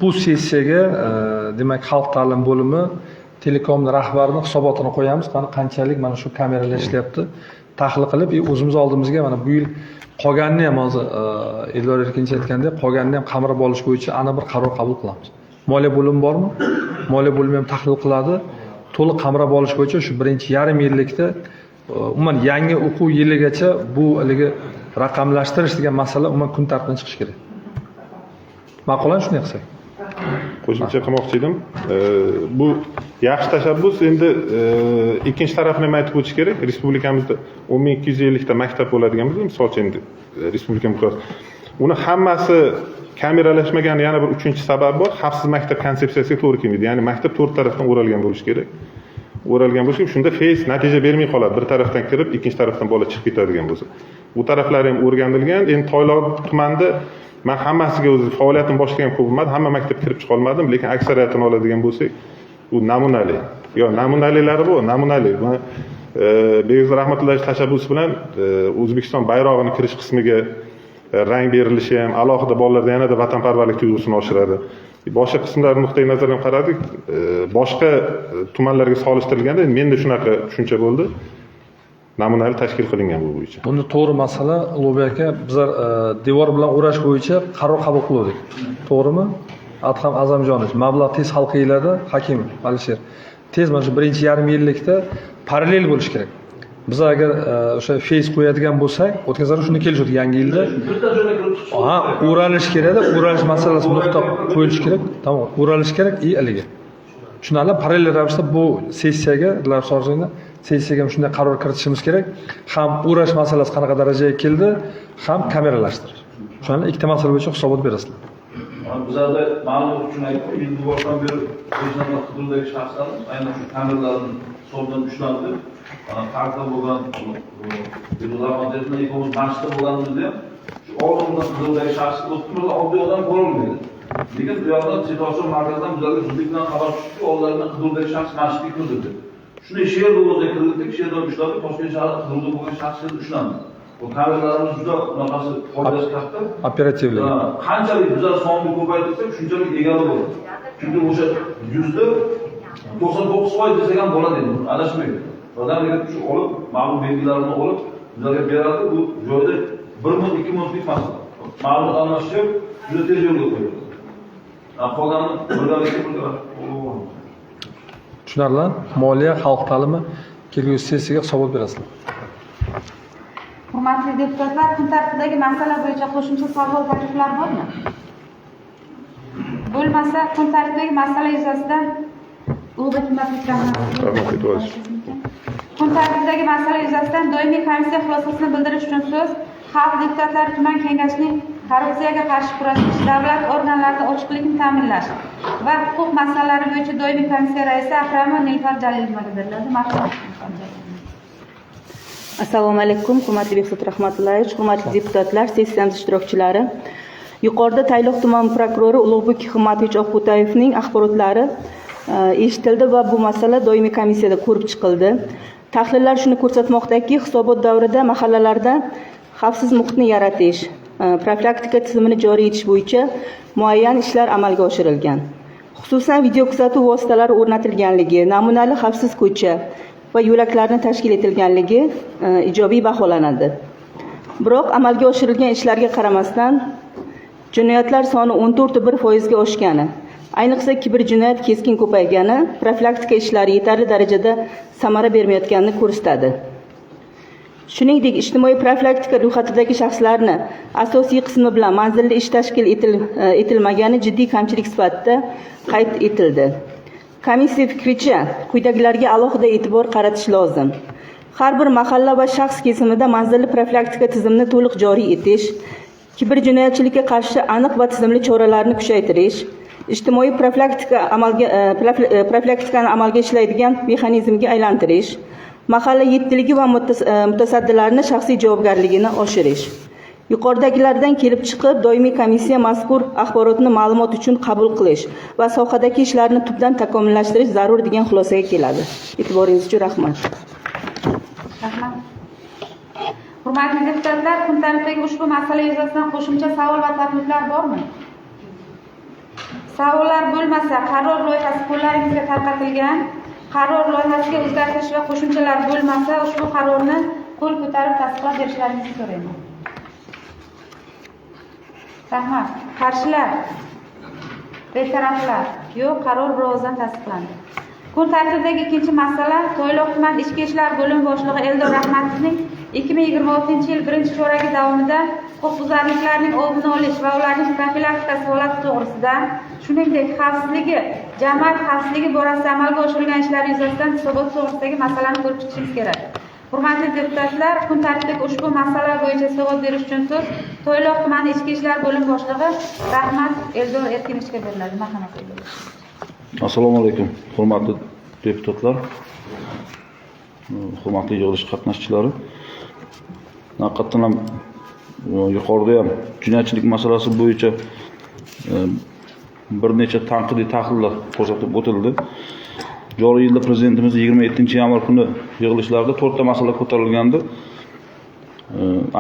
[SPEAKER 2] bu sessiyaga demak xalq ta'lim bo'limi Telekomning rahbarini hisobotini qo'yamiz. Mana qanchalik mana shu kameralar ishlayapti, tahlil qilib, o'zimiz oldimizga mana bu yil qolganini ham hozir Eldor Erkinchi aytgandek, qolganini ham qamrab olish bo'yicha aniq bir qaror qabul qilamiz. Moliya bo'limi bormi? Moliya bo'limi ham tahlil qiladi. To'liq qamrab olish bo'yicha shu birinchi yarim yillikda umuman yangi o'quv yiligacha bu haligi raqamlashtirish degan masala umuman kun tartibidan chiqishi kerak. Ma'qulan shunday qilsak.
[SPEAKER 4] Qo'shimcha qilmoqchi edim. Bu yaxshi tashabbus. Endi ikkinchi tarafini ham aytib o'tish kerak. Respublikamizda 10250 ta maktab bo'ladigan bo'lsa, masalan, endi respublika miqyos. Uni hammasi kameralashmagan yana bir uchinchi sabab bor. Xavfsiz maktab konsepsiyasiga to'g'ri kelmaydi. Ya'ni maktab to'rt tarafdan o'ralgan bo'lishi kerak. O'ralgan bo'lsa, shunda feyz natija bermay qoladi. Bir tarafdan kirib, ikkinchi tarafdan bola chiqib ketadigan bo'lsa. Bu taraflari ham o'rganilgan. Endi Toyloq tumanida men hammasiga o'zi faoliyatim boshlagan ko'p bo'lmadi. Hamma maktabga kirib chiqa olmadim, lekin aksariyatini oladigan bo'lsak, u namunali. Namunalilari bu, namunali. Men Begizor Rahmatullayevich tashabbusi bilan O'zbekiston bayrog'ini kirish qismiga rang berilishi ham alohida bolalarda yanada vatanparvarlik tuyg'usini oshiradi. Boshqa qismlar nuqtai nazaridan qaradik, boshqa tumanlarga solishtirilganda menda shunaqa tushuncha bo'ldi. Namunali tashkil qilingan bu bo'yicha.
[SPEAKER 2] Bunda to'g'ri masala Ulug'bek aka, bizlar devor bilan o'rash bo'yicha qaror qabul qildik. To'g'rimi? Adham Azamjonovich, mablag' tez hal qiladi, Hakimov Alisher. Tez mana shu birinchi yarim yillikda parallel bo'lish kerak. Biz agar o'sha feyz qo'yadigan bo'lsak, o'tgan safar shunda kelishdik yangi yilda. O'ralish kerak-da, o'ralish masalasi nuqta qo'yilishi kerak. Tamom, o'ralish kerak haligi. Shundan parallel ravishda bu sessiyaga, sessiyaga shunday qaror kiritishimiz kerak. Ham o'rash masalasi qanaqa darajaga keldi, ham kameralashtirish. Shuni ikkita masala bo'yicha hisobot berasizlar.
[SPEAKER 6] Bizlarda ma'lumot uchun aytdim, endi boshdan beri o'zlarini qidiruvdagi shaxslarimiz aynan shu kameralarni hisobidan ushlandi. Parkda bo'lgan, Rahmatullayevning ikkovimiz mashqda bo'lganimizda ham shu oldindan qidiruvdagi shaxsni o'timiz oddiy odam ko'rilmaydi. Lekin bu yoqdan situatsion markazdan bizlarga zudlik bilan xabar tushdi, oldindan qidiruvdagi shaxs mashqga kirildi. Shunday she'r o'zida kirildik, she'rdan ushlandi, Toshkent shahrida qidiruvda bo'lgan shaxslar ushlandi. Bu kameralarimiz juda bunaqasi foydasi katta.
[SPEAKER 2] Operativlik.
[SPEAKER 6] Qanchalik bizlar sonni ko'paytirsak, shunchalik egalik bo'ladi. Chunki o'sha 99% desak ham bo'ladi endi, adashmaydi. Odamlar shu olib, ma'lum belgilarini olib, bizlarga beradi, bu joyda 1 ming 2 minglik masala. Ma'lumot almashish juda tez yo'lga qo'yiladi. Qolganini birgalikda
[SPEAKER 2] tushunarli. Moliya, xalq ta'limi kelgusi sessiyaga hisobot berasizlar.
[SPEAKER 1] Hurmatli deputatlar, kun tartibidagi masala bo'yicha qo'shimcha savol takliflar bormi? Bo'lmasa, kun tartibidagi masala yuzasidan Ulug'bek kun tartibidagi masala yuzasidan doimiy komissiya xulosasini bildirish uchun so'z Xalq deputatlari tuman kengashining korrupsiyaga qarshi kurashish, davlat organlarida ochiqlikni ta'minlash va huquq masalalari bo'yicha doimiy komissiya raisi Akramova Nilufar Jalilovaga beriladi. Marhamat.
[SPEAKER 7] Assalomu alaykum, hurmatli Behzod Rahmatullayevich, hurmatli deputatlar, sessiyamiz ishtirokchilari. Yuqorida Tayloq tuman prokurori Ulug'bek Himmatovich Oqbo'tayevning axborotlari eshitildi va bu masala doimiy komissiyada ko'rib chiqildi. Tahlillar shuni ko'rsatmoqdaki, hisobot davrida mahallalarda xavfsiz muhitni yaratish, profilaktika tizimini joriy etish bo'yicha muayyan ishlar amalga oshirilgan. Xususan, video kuzatuv vositalari o'rnatilganligi, namunali xavfsiz ko'cha va yo'laklarni tashkil etilganligi ijobiy baholanadi. Biroq amalga oshirilgan ishlarga qaramasdan jinoyatlar soni 14.1% ga oshgani, ayniqsa kiberjinoyat keskin ko'paygani, profilaktika ishlari yetarli darajada samara bermayotganini ko'rsatadi. Shuningdek, ijtimoiy profilaktika ro'yxatidagi shaxslarni asosiy qismi bilan manzilli ish tashkil etilmagani jiddiy kamchilik sifatida qayd etildi. Komissiya fikricha, quyidagilarga alohida e'tibor qaratish lozim. Har bir mahalla va shaxs kesimida manzilli profilaktika tizimini to'liq joriy etish, kiberjinoyatchilikka qarshi aniq va tizimli choralarni kuchaytirish, ijtimoiy profilaktikani amalga ishlaydigan mexanizmga aylantirish, mahalla yetkiligi va mutasaddilarning shaxsiy javobgarligini oshirish. Yuqoridagilardan kelib chiqib, doimiy komissiya mazkur axborotni ma'lumot uchun qabul qilish va sohadagi ishlarni tubdan takomillashtirish zarur degan xulosaga keladi. E'tiboringiz uchun rahmat.
[SPEAKER 1] Rahmat. Hurmatli deputatlar, kun tartibidagi ushbu masala yuzasidan qo'shimcha savol va takliflar bormi? Savollar bo'lmasa, qaror loyihasi qo'llaringizga tarqatilgan. Qaror loyihasiga o'zgartirish va qo'shimchalar bo'lmasa, ushbu qarorni qo'l ko'tarib tasdiqlab berishlaringizni so'rayman. Rahmat. Qarshilar? Betaraflar? Yo'q, qaror birozdan tasdiqlandi. Kun tartibidagi ikkinchi masala To'yloq tuman ichki ishlar bo'limi boshlig'i Eldor Rahmatovning 2026-yil 1-cho'ragi davomida huquqbuzarliklarning oldini olish va ularning profilaktikasi holati to'g'risida, shuningdek xavfsizligi, jamoat xavfsizligi borasida amalga oshirilgan ishlar yuzasidan hisobot to'g'risidagi masalani ko'rib chiqishimiz kerak. Hurmatli deputatlar, kun tartibidagi ushbu masala bo'yicha hisobot berish uchun so'z To'yloq tumani ichki ishlar bo'limi boshlig'i Rahmat Eldor Erkinovga beriladi. Marhamat.
[SPEAKER 8] Assalomu alaykum, hurmatli deputatlar, hurmatli yig'ilish qatnashchilari. Haqiqatan ham yuqorida ham jinoyatchilik masalasi bo'yicha bir necha tanqidiy tahlillar ko'rsatib o'tildi. Joriy yilda prezidentimiz 27-yanvar kuni yig'ilishlarda 4 ta masala ko'tarilgandi.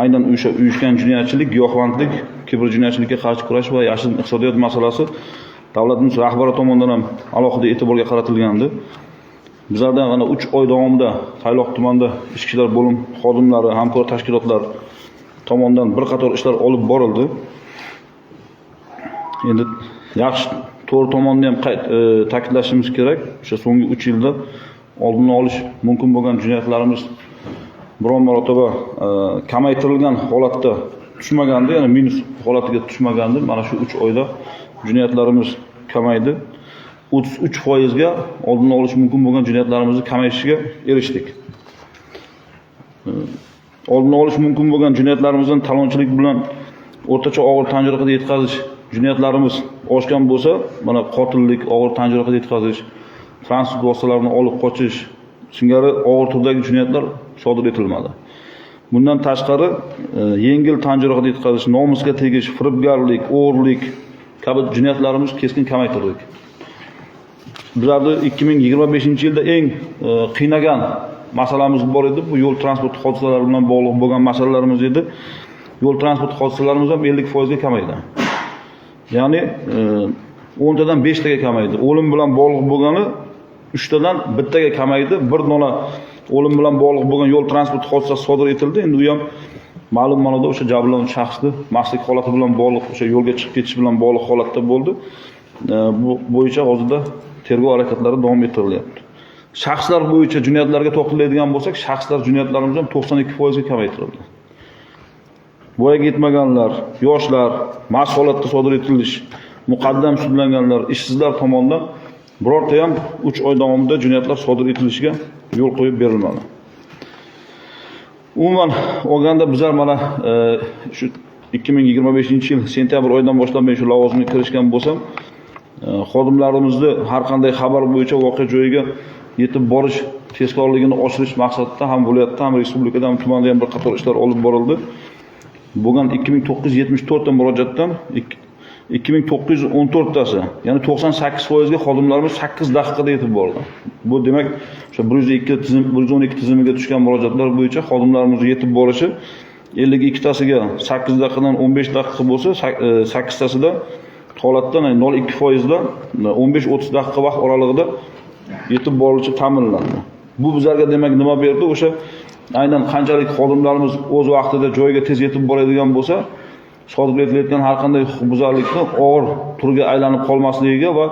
[SPEAKER 8] Aynan o'sha uyushgan jinoyatchilik, giyohvandlik, kiberjinoyatchilikka qarshi kurash va yashirin iqtisodiyot masalasi davlatimiz rahbari tomonidan ham alohida e'tiborga qaratilgandi. Bizlardan mana 3 oy davomida Tayloq tumanida ichki ishlar bo'lim xodimlari, hamkor tashkilotlar tomonidan bir qator ishlar olib borildi. Endi yaxshi to'g'ri tomonni ham ta'kidlashimiz kerak. O'sha so'nggi 3 yilda oldini olish mumkin bo'lgan jinoyatlarimiz biron marotaba kamaytirilgan holatda tushmagandi, ya'ni minus holatiga tushmagandi. Mana shu 3 oyda jinoyatlarimiz kamaydi. 33% ga oldini olish mumkin bo'lgan jinoyatlarimizni kamayishiga erishdik. Oldini olish mumkin bo'lgan jinoyatlarimizdan talonchilik bilan o'rtacha og'ir tan jarohati yetkazish jinoyatlarimiz oshgan bo'lsa, mana qotillik, og'ir tan jarohati yetkazish, transport vositalarini olib qochish singari og'ir turdagi jinoyatlar sodir etilmadi. Bundan tashqari yengil tan jarohati yetkazish, nomusga tegish, firibgarlik, o'g'irlik kabi jinoyatlarimiz keskin kamaytirdik. Bizlarni 2025-yilda eng qiynagan masalamiz bor edi. Bu yo'l transport hodisalari bilan bog'liq bo'lgan masalalarimiz edi. Yo'l transport hodisalarimiz ham 50% ga kamaydi. Ya'ni 10 tadan 5 taga kamaydi. O'lim bilan bog'liq bo'lgani 3 tadan 1 taga kamaydi. Bir dona o'lim bilan bog'liq bo'lgan yo'l transport hodisasi sodir etildi. Endi u ham ma'lum ma'noda o'sha jabrlanuvchi shaxsni mastlik holati bilan bog'liq, o'sha yo'lga chiqib ketish bilan bog'liq holatda bo'ldi. Bu bo'yicha hozirda tergov harakatlari davom ettirilyapti. Shaxslar bo'yicha jinoyatlarga to'xtaladigan bo'lsak, shaxslar jinoyatlarimiz ham 92% ga kamaytirildi. Voyaga yetmaganlar, yoshlar, mast holatda sodir etilish, muqaddam sudlanganlar, ishsizlar tomonidan birorta ham 3 oy davomida jinoyatlar sodir etilishiga yo'l qo'yib berilmadi. Umuman olganda bizlar mana shu 2025-yil sentyabr oyidan boshlab men shu lavozimga kirishgan bo'lsam, xodimlarimizni har qanday xabar bo'yicha voqea joyiga yetib borish tezkorligini oshirish maqsadida ham viloyatda, ham respublikada, ham tumanda ham bir qator ishlar olib borildi. Bo'lgan 2974 ta murojaatdan 2914 tasi, ya'ni 98% ga xodimlarimiz 8 daqiqada yetib bordi. Bu demak, o'sha 112 tizimiga tushgan murojaatlar bo'yicha xodimlarimiz yetib borishi 52 tasiga 8 daqiqadan 15 daqiqa bo'lsa, 8 tasida holatdan 0,2% da 15-30 daqiqa vaqt oralig'ida yetib borilishi ta'minlandi. Bu bizlarga demak nima berdi? O'sha aynan qanchalik xodimlarimiz o'z vaqtida joyiga tez yetib boradigan bo'lsa, sodir etilayotgan har qanday huquqbuzarlikni og'ir turga aylanib qolmasligiga va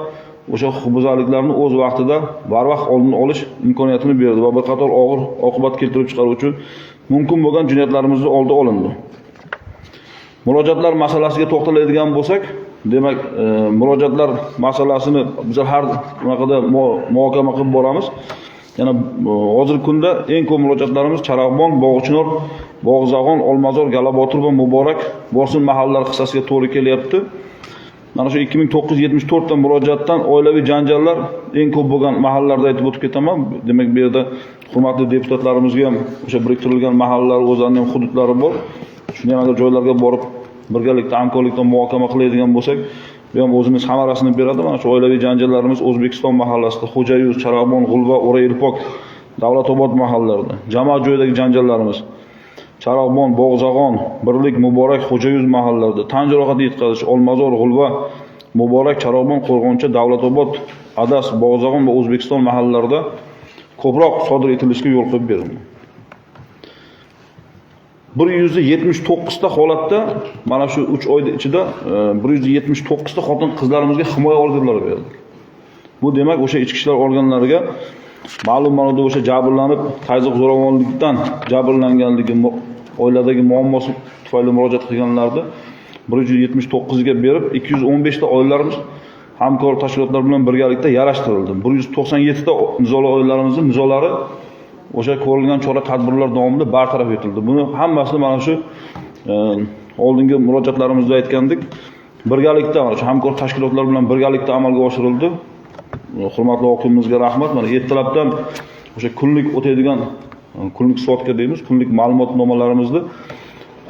[SPEAKER 8] o'sha huquqbuzarliklarni o'z vaqtida barvaqt oldini olish imkoniyatini berdi va bir qator og'ir oqibat keltirib chiqaruvchi mumkin bo'lgan jinoyatlarimizni oldi olindi. Murojaatlar masalasiga to'xtaladigan bo'lsak, demak, murojaatlar masalasini biz har vaqtda muhokama qilib boramiz. Yana hozirgi kunda eng ko'p murojaatlarimiz Charog'bon, Bog'chinor, Bog'zag'on, Olmazor, Galabotir va Muborak Borsin mahallalari hissasiga to'g'ri kelyapti. Mana shu 2974 ta murojaatdan oilaviy janjallar eng ko'p bo'lgan mahallalarda aytib o'tib ketaman. Demak, bu yerda hurmatli deputatlarimizga ham o'sha biriktirilgan mahallalar o'zlarining ham hududlari bor. Shunday agar joylarga borib birgalikda hamkorlikda muhokama qiladigan bo'lsak, bu ham o'zimiz samarasini beradi. Mana shu oilaviy janjallarimiz O'zbekiston mahallasida, Xo'jayuz, Charog'bon, G'ulva, O'rayilpoq, Davlatobod mahallalarida. Jamoat joyidagi janjallarimiz Charog'bon, Bog'zag'on, Birlik, Muborak, Xo'jayuz mahallalarida. Tan jarohati yetkazish Olmazor, G'ulva, Muborak, Charog'bon, Qo'rg'oncha, Davlatobod, Adas, Bog'zag'on va O'zbekiston mahallalarida ko'proq sodir etilishga yo'l qo'yib berildi. 179 ta holatda mana shu 3 oyda ichida 179 ta xotin qizlarimizga himoya orderlari berdik. Bu demak o'sha ichki ishlar organlariga ma'lum ma'noda o'sha jabrlanib, tazyiq zo'ravonlikdan jabrlanganligi, oiladagi muammosi tufayli murojaat qilganlarni 179 ga berib, 215 ta oilalarimiz hamkor tashkilotlar bilan birgalikda yarashtirildi. 197 ta nizoli oilalarimizning nizolari o'sha ko'rilgan chora-tadbirlar davomida bartaraf etildi. Buni hammasini mana shu oldingi murojaatlarimizda aytgandik, birgalikda mana shu hamkor tashkilotlar bilan birgalikda amalga oshirildi. Hurmatli hokimimizga rahmat. Mana ertalabdan o'sha kunlik o'tadigan kunlik soatka deymiz, kunlik ma'lumotnomalarimizni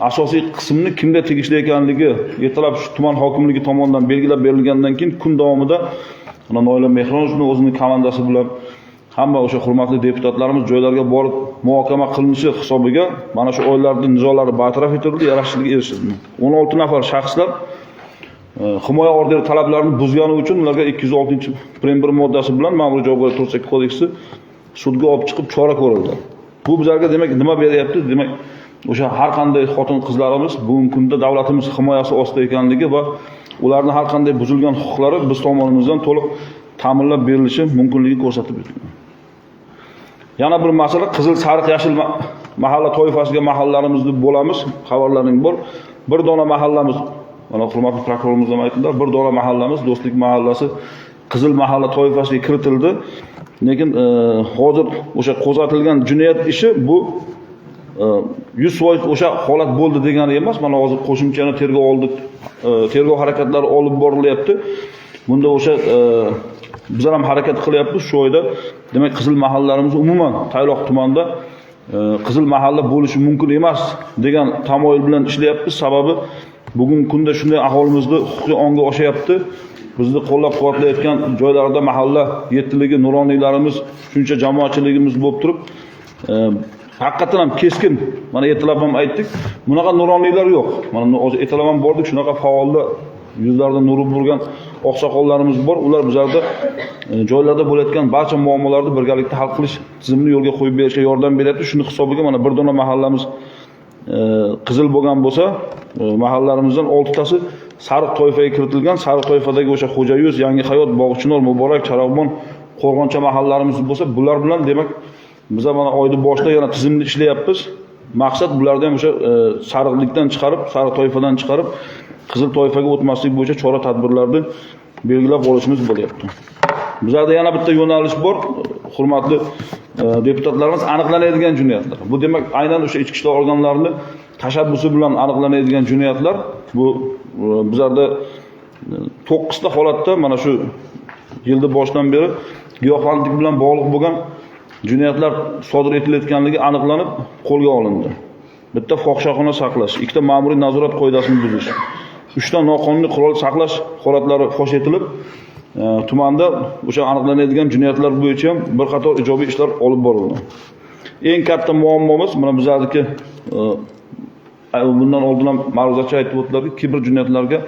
[SPEAKER 8] asosiy qismini kimga tegishli ekanligi ertalab shu tuman hokimligi tomonidan belgilab berilgandan keyin kun davomida Noila Mehronovning o'zining komandasi bilan hamma o'sha hurmatli deputatlarimiz joylarga borib muhokama qilinishi hisobiga mana shu oilalarning nizolari bartaraf etildi, yarashishga erishildi. 16 nafar shaxslar himoya orderi talablarini buzgani uchun ularga 206-prim 1 moddasi bilan Ma'muriy javobgarlik to'g'risidagi kodeksi sudga olib chiqib chora ko'rildi. Bu bizlarga demak nima beryapti? Demak, o'sha har qanday xotin-qizlarimiz bugungi kunda davlatimiz himoyasi ostida ekanligi va ularning har qanday buzilgan huquqlari biz tomonimizdan to'liq ta'minlab berilishi mumkinligi ko'rsatib berilgan. Yana bir masala qizil, sariq, yashil mahalla toifasiga mahallalarimizni bo'lamiz. Xabarlaring bor. Bir dona mahallamiz, mana hurmatli prokurorimiz ham aytdilar, bir dona mahallamiz Do'stlik mahallasi qizil mahalla toifasiga kiritildi. Lekin hozir o'sha qo'zg'atilgan jinoyat ishi bu 100% o'sha holat bo'ldi degani emas. Mana hozir qo'shimchani tergov harakatlari olib borilyapti. Bunda o'sha bizlar ham harakat qilyapmiz shu oyda. Demak, qizil mahallalarimiz umuman Tayloq tumanida qizil mahalla bo'lishi mumkin emas degan tamoyil bilan ishlayapmiz. Sababi bugungi kunda shunday aholimizni huquqiy ongi oshayapti. Bizni qo'llab-quvvatlayotgan joylarda mahalla yettiligi, nuroniylarimiz, shuncha jamoatchiligimiz bo'lib turib, haqiqatan ham keskin, mana ertalab ham aytdik, bunaqa nuroniylar yo'q. Mana hozir ertalab ham bordik, shunaqa faollar, yuzlarida nuri burgan oqsoqollarimiz bor. Ular bizlarda joylarda bo'layotgan barcha muammolarni birgalikda hal qilish tizimini yo'lga qo'yib berishga yordam beryapti. Shuni hisobiga mana bir dona mahallamiz qizil bo'lgan bo'lsa, mahallalarimizdan 6 tasi sariq toifaga kiritilgan. Sariq toifadagi o'sha Xo'jayuz, Yangi Hayot, Bog'chinor, Muborak, Charog'bon, Qo'rg'oncha mahallalarimiz bo'lsa, bular bilan demak biz mana oyning boshida yana tizimni ishlayapmiz. Maqsad bularni ham o'sha sariqlikdan chiqarib, sariq toifadan chiqarib, qizil toifaga o'tmaslik bo'yicha chora-tadbirlarni belgilab olishimiz bo'lyapti. Bizlarda yana bitta yo'nalish bor, hurmatli deputatlarimiz, aniqlanadigan jinoyatlar. Bu demak aynan o'sha ichki ishlar organlarining tashabbusi bilan aniqlanadigan jinoyatlar. Bu bizlarda 9 ta holatda mana shu yilning boshidan beri giyohvandlik bilan bog'liq bo'lgan jinoyatlar sodir etilayotganligi aniqlanib qo'lga olindi. Bitta fohishaxona saqlash, 2 ta ma'muriy nazorat qoidasini buzish, 3 ta noqonuniy qurol saqlash holatlari fosh etilib, tumanda o'sha aniqlanadigan jinoyatlar bo'yicha ham bir qator ijobiy ishlar olib borildi. Eng katta muammomiz mana bizlardagi bundan oldin ham ma'ruzachi aytib o'tdilarki, kiber jinoyatlarga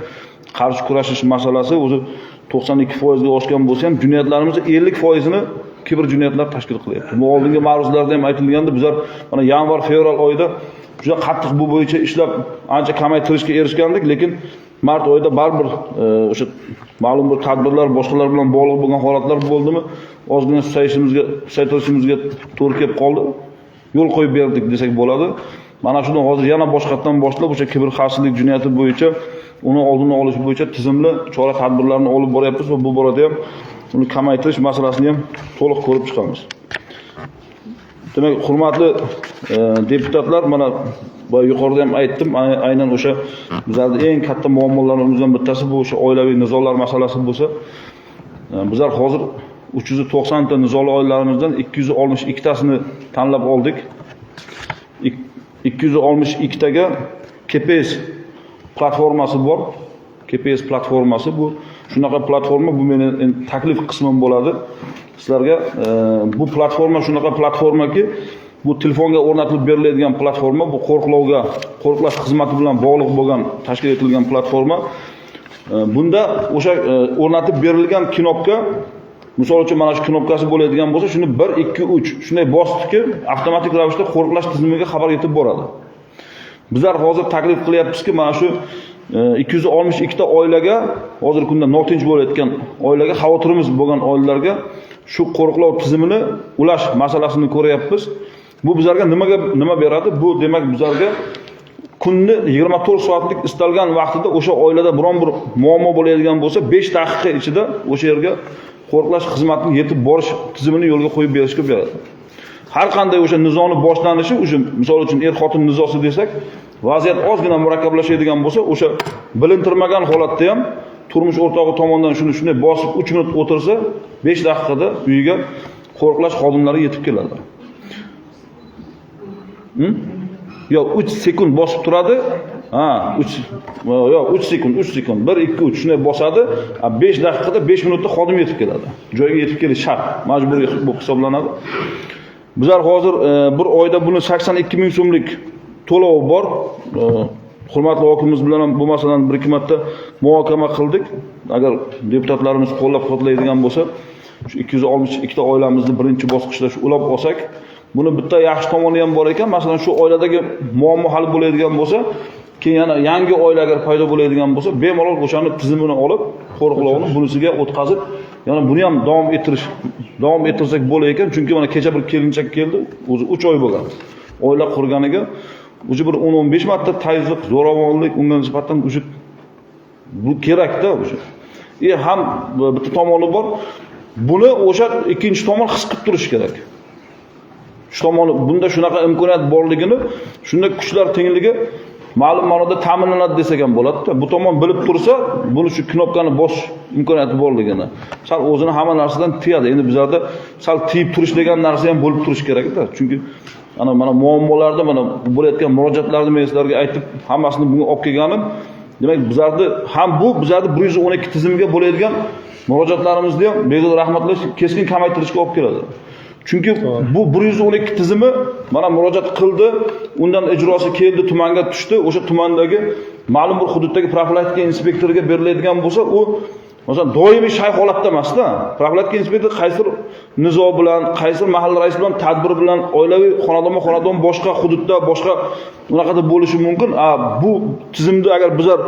[SPEAKER 8] qarshi kurashish masalasi o'zi 92% ga oshgan bo'lsa ham jinoyatlarimizning 50%ni kiber jinoyatlar tashkil qilyapti. Bu oldingi ma'ruzalarda ham aytilgandi. Bizlar mana yanvar-fevral oyida juda qattiq bu bo'yicha ishlab ancha kamaytirishga erishgandik, lekin mart oyida baribir o'sha ma'lum bir tadbirlar, boshqalar bilan bog'liq bo'lgan holatlar bo'ldimi, ozgina susaytirishimizga to'g'ri kelib qoldi. Yo'l qo'yib berdik desak bo'ladi. Mana shuni hozir yana boshqatdan boshlab o'sha kiber xavfsizlik jinoyati bo'yicha uni oldini olish bo'yicha tizimli chora-tadbirlarni olib boryapmiz va bu borada ham uni kamaytirish masalasini ham to'liq ko'rib chiqamiz. Demak, hurmatli deputatlar, mana yuqorida ham aytdim, aynan o'sha bizlarda eng katta muammolarimizdan bittasi bu o'sha oilaviy nizolar masalasi bo'lsa, bizlar hozir 390 ta nizoli oilalarimizdan 262 tasini tanlab oldik. 262 taga KPS platformasi bor. KPS platformasi bu shunaqa platforma, bu meni taklif qismim bo'ladi. Sizlarga bu platforma shunaqa platformaki, bu telefonga o'rnatilib beriladigan platforma, bu qo'riqlash xizmati bilan bog'liq bo'lgan, tashkil etilgan platforma. Bunda o'sha o'rnatib berilgan knopka, misol uchun mana shu knopkasi bo'ladigan bo'lsa, shuni 1 2 3 shunday bosdiki, avtomatik ravishda qo'riqlash tizimiga xabar yetib boradi. Bizlar hozir taklif qilyapmizki, mana shu 262 ta oilaga, hozirgi kunda notinch bo'layotgan oilaga, xavotirimiz bo'lgan oilalarga shu qo'riqlov tizimini ulash masalasini ko'ryapmiz. Bu bizlarga nima beradi? Bu demak bizlarga kunni 24 soatlik istalgan vaqtida o'sha oilada biron bir muammo bo'layotgan bo'lsa, 5 daqiqa ichida o'sha yerga qo'riqlash xizmatining yetib borish tizimini yo'lga qo'yib berishga beradi. Har qanday o'sha nizoni boshlanishi, o'sha misol uchun er-xotin nizosi desak, vaziyat ozgina murakkablashadigan bo'lsa, o'sha bilintirmagan holatda ham turmush o'rtog'i tomonidan shunday bosib 3 minut o'tirsa, 5 daqiqada uyiga qo'riqlash xodimlari yetib keladi. Yo'q, 3 sekund bosib turadi. 3 sekund, 1 2 3 shunday bosadi. 5 daqiqada 5 minutda xodim yetib keladi. Joyga yetib kelish shart, majburiy bo'lib hisoblanadi. Bizlar hozir bir oyda buni 82 ming so'mlik to'lovi bor. Hurmatli hokimimiz bilan ham bu masalani bir ikki marta muhokama qildik. Agar deputatlarimiz qo'llab-quvvatlaydigan bo'lsa, shu 262 ta oilamizni birinchi bosqichda shu ulab olsak, buni bitta yaxshi tomoni ham bor ekan. Masalan, shu oiladagi muammo hal bo'ladigan bo'lsa, keyin yana yangi oila agar paydo bo'ladigan bo'lsa, bemalol o'shani tizimini olib, qo'riqlovni bunisiga o'tkazib, yana buni ham davom ettirsak bo'lar ekan. Chunki mana kecha bir kelinchak keldi, o'zi 3 oy bo'lgan. Oila qurganiga o'zi bir 10-15 marta tayzlik, zo'ravonlik unga nisbatan o'zi bu kerak-da o'zi. Ham bitta tomoni bor. Buni o'sha ikkinchi tomon his qilib turish kerak. Shu tomoni bunda shunaqa imkoniyat borligini, shunda kuchlar tengligi ma'lum ma'noda ta'minlanadi desak ham bo'ladi-da. Bu tomon bilib tursa, buni shu knopkani bosish imkoniyati borligini, sal o'zini hamma narsadan tiyadi. Endi bizlarda sal tiyib turish degan narsa ham bo'lib turish kerak-da. Chunki mana muammolarda mana bo'layotgan murojaatlarni men sizlarga aytib, hammasini bunga olib kelganim, demak bizlarni 112 tizimga bo'ladigan murojaatlarimizni ham beg'ul rahmatlash keskin kamaytirishga olib keladi. Chunki bu 112 tizimi mana murojaat qildi, undan ijrosi keldi, tumanga tushdi. O'sha tumandagi ma'lum bir hududdagi profilaktika inspektoriga beriladigan bo'lsa, u masalan doimiy shay holatda emas-da. Profilaktika inspektori qaysi nizo bilan, qaysi mahalla raisi bilan, tadbir bilan, oilaviy xonadon boshqa hududda, boshqa unaqada bo'lishi mumkin. Bu tizimda agar bizlar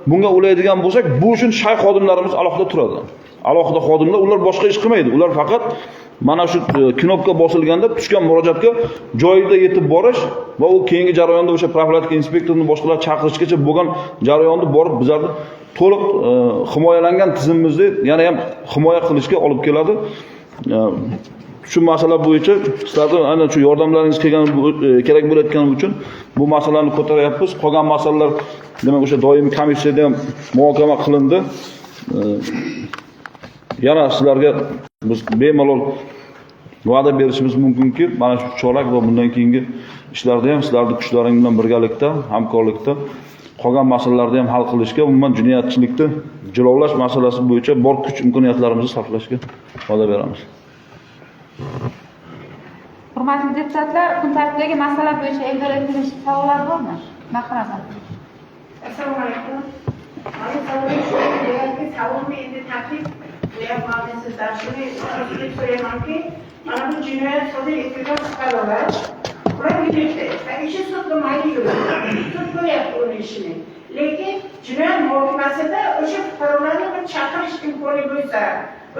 [SPEAKER 8] bunga ulaydigan bo'lsak, bu uchun shay xodimlarimiz alohida turadi. Alohida xodimlar, ular boshqa ish qilmaydi. Ular faqat mana shu knopka bosilganda tushgan murojaatga joyida yetib borish va u keyingi jarayonda o'sha profilaktika inspektorini boshqalar chaqirishgacha bo'lgan jarayonni borib bizlarni to'liq himoyalangan tizimimizni yana ham himoya qilishga olib keladi. Shu masala bo'yicha sizlardan aynan shu yordamlaringiz kerak bo'layotgani uchun bu masalani ko'taryapmiz. Qolgan masalalar demak o'sha doimiy komissiyada ham muhokama qilindi. Yana sizlarga biz bemalol va'da berishimiz mumkinki, mana shu chorak va bundan keyingi ishlarda ham sizlarning kuchlaringiz bilan birgalikda, hamkorlikda qolgan masalalarni ham hal qilishga, umuman jinoyatchilikni jilovlash masalasi bo'yicha bor kuch imkoniyatlarimizni sarflashga va'da beramiz.
[SPEAKER 1] Hurmatli deputatlar, kun tartibidagi masala bo'yicha e'lon etilish savollar bormi? Marhamat.
[SPEAKER 9] Assalomu alaykum. Mana savolni endi taklif qilyapman sizdan. Shuni so'raymanki, mana bu jinoyat sodir etilgan fuqarolar ular birlikda ishi sudlanmaydi yuradi. Sud ko'ryapti uni ishini. Lekin jinoyat muhokamasida o'sha fuqarolarni bir chaqirish imkoni bo'lsa,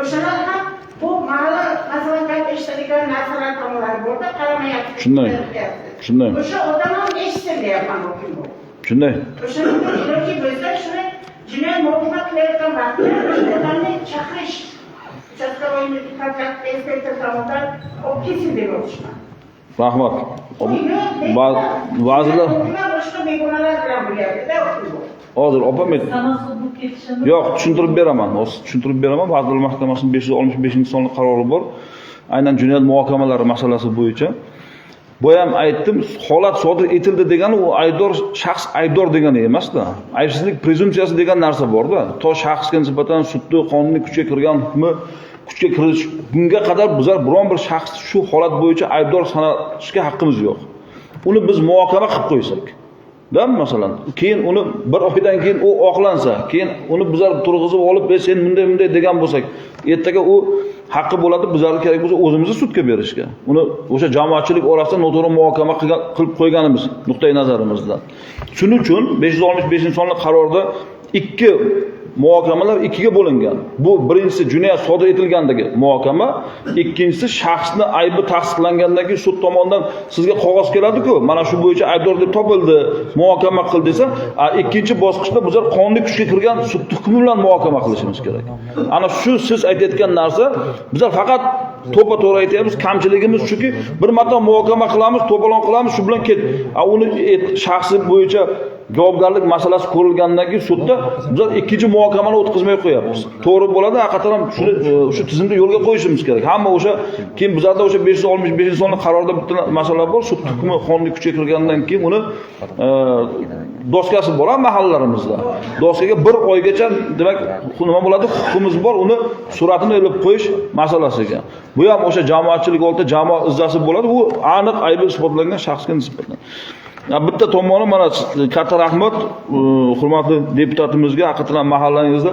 [SPEAKER 9] o'shalar ham bu mahalla masalan qayta ishladigan narsalar tomonlar bo'lsa qaramayapti.
[SPEAKER 8] Shunday.
[SPEAKER 9] O'sha odam ham eshitsin deyapman hokim bu.
[SPEAKER 8] Shunday.
[SPEAKER 9] O'shani iloji bo'lsa shuni jinoyat muhokama qilayotgan vaqtda o'shalarni chaqirish uchastkavoy inspektor tomonidan olib kelsin deb o'tishman.
[SPEAKER 8] Rahmat. Vazirlar
[SPEAKER 9] boshqa begonalar bilan bo'lyapti-da.
[SPEAKER 8] hozir opam yo'q, tushuntirib beraman. Tushuntirib beraman. Vazirlar Mahkamasining 565-sonli qarori bor. Aynan jinoyat muhokamalari masalasi bo'yicha. Bu ham aytdim, holat sodir etildi degani u aybdor shaxs aybdor degani emas-da. Aybsizlik prezumpsiyasi degan narsa bor-da. To shaxsga nisbatan sudda qonuniy kuchga kirgan hukmi kuchga kirish bunga qadar bizlar biron bir shaxs shu holat bo'yicha aybdor sanashga haqqimiz yo'q. Uni biz muhokama qilib qo'ysak, da masalan, keyin uni bir oydan keyin u oqlansa, keyin uni bizlar turg'izib olib, sen bunday degan bo'lsak, ertaga u haqqi bo'ladi, bizlarga kerak bo'lsa o'zimizni sudga berishga. Uni o'sha jamoatchilik orasida noto'g'ri muhokama qilib qo'yganimiz nuqtai nazarimizdan. Shuning uchun 565-sonli qarorda ikki muhokamalar ikkiga bo'lingan. Bu birinchisi jinoyat sodir etilgandagi muhokama, ikkinchisi shaxsni aybi tasdiqlangandan keyin sud tomonidan sizga qog'oz keladi-ku, mana shu bo'yicha aybdor deb topildi, muhokama qil desa, ikkinchi bosqichda bizlar qonuniy kuchga kirgan sud hukmi bilan muhokama qilishimiz kerak. Ana shu siz aytayotgan narsa, bizlar faqat to'pa-to'g'ri aytyapmiz, kamchiligimiz shuki, bir marta muhokama qilamiz, to'polon qilamiz, shu bilan ket. Uni shaxsi bo'yicha javobgarlik masalasi ko'rilgandan keyin sudda bizlar ikkinchi muhokamani o'tkazmay qo'yapmiz. To'g'ri bo'ladi, haqiqatan ham shu tizimda yo'lga qo'yishimiz kerak. Hamma o'sha keyin bizlarda o'sha 565-sonli qarorda bitta masala bor, sud hukmi qonuniy kuchga kirgandan keyin uni doskasi bor mahallalarimizda. Doskaga 1 oygacha demak nima bo'ladi? Huquqimiz bor, uni suratini olib qo'yish masalasiga. Bu ham o'sha jamoatchilik oldida jamoa izzasi bo'ladi. U aniq aybi isbotlangan shaxsga nisbatan. Bitta tomoni mana katta rahmat hurmatli deputatimizga, haqiqatan mahallangizda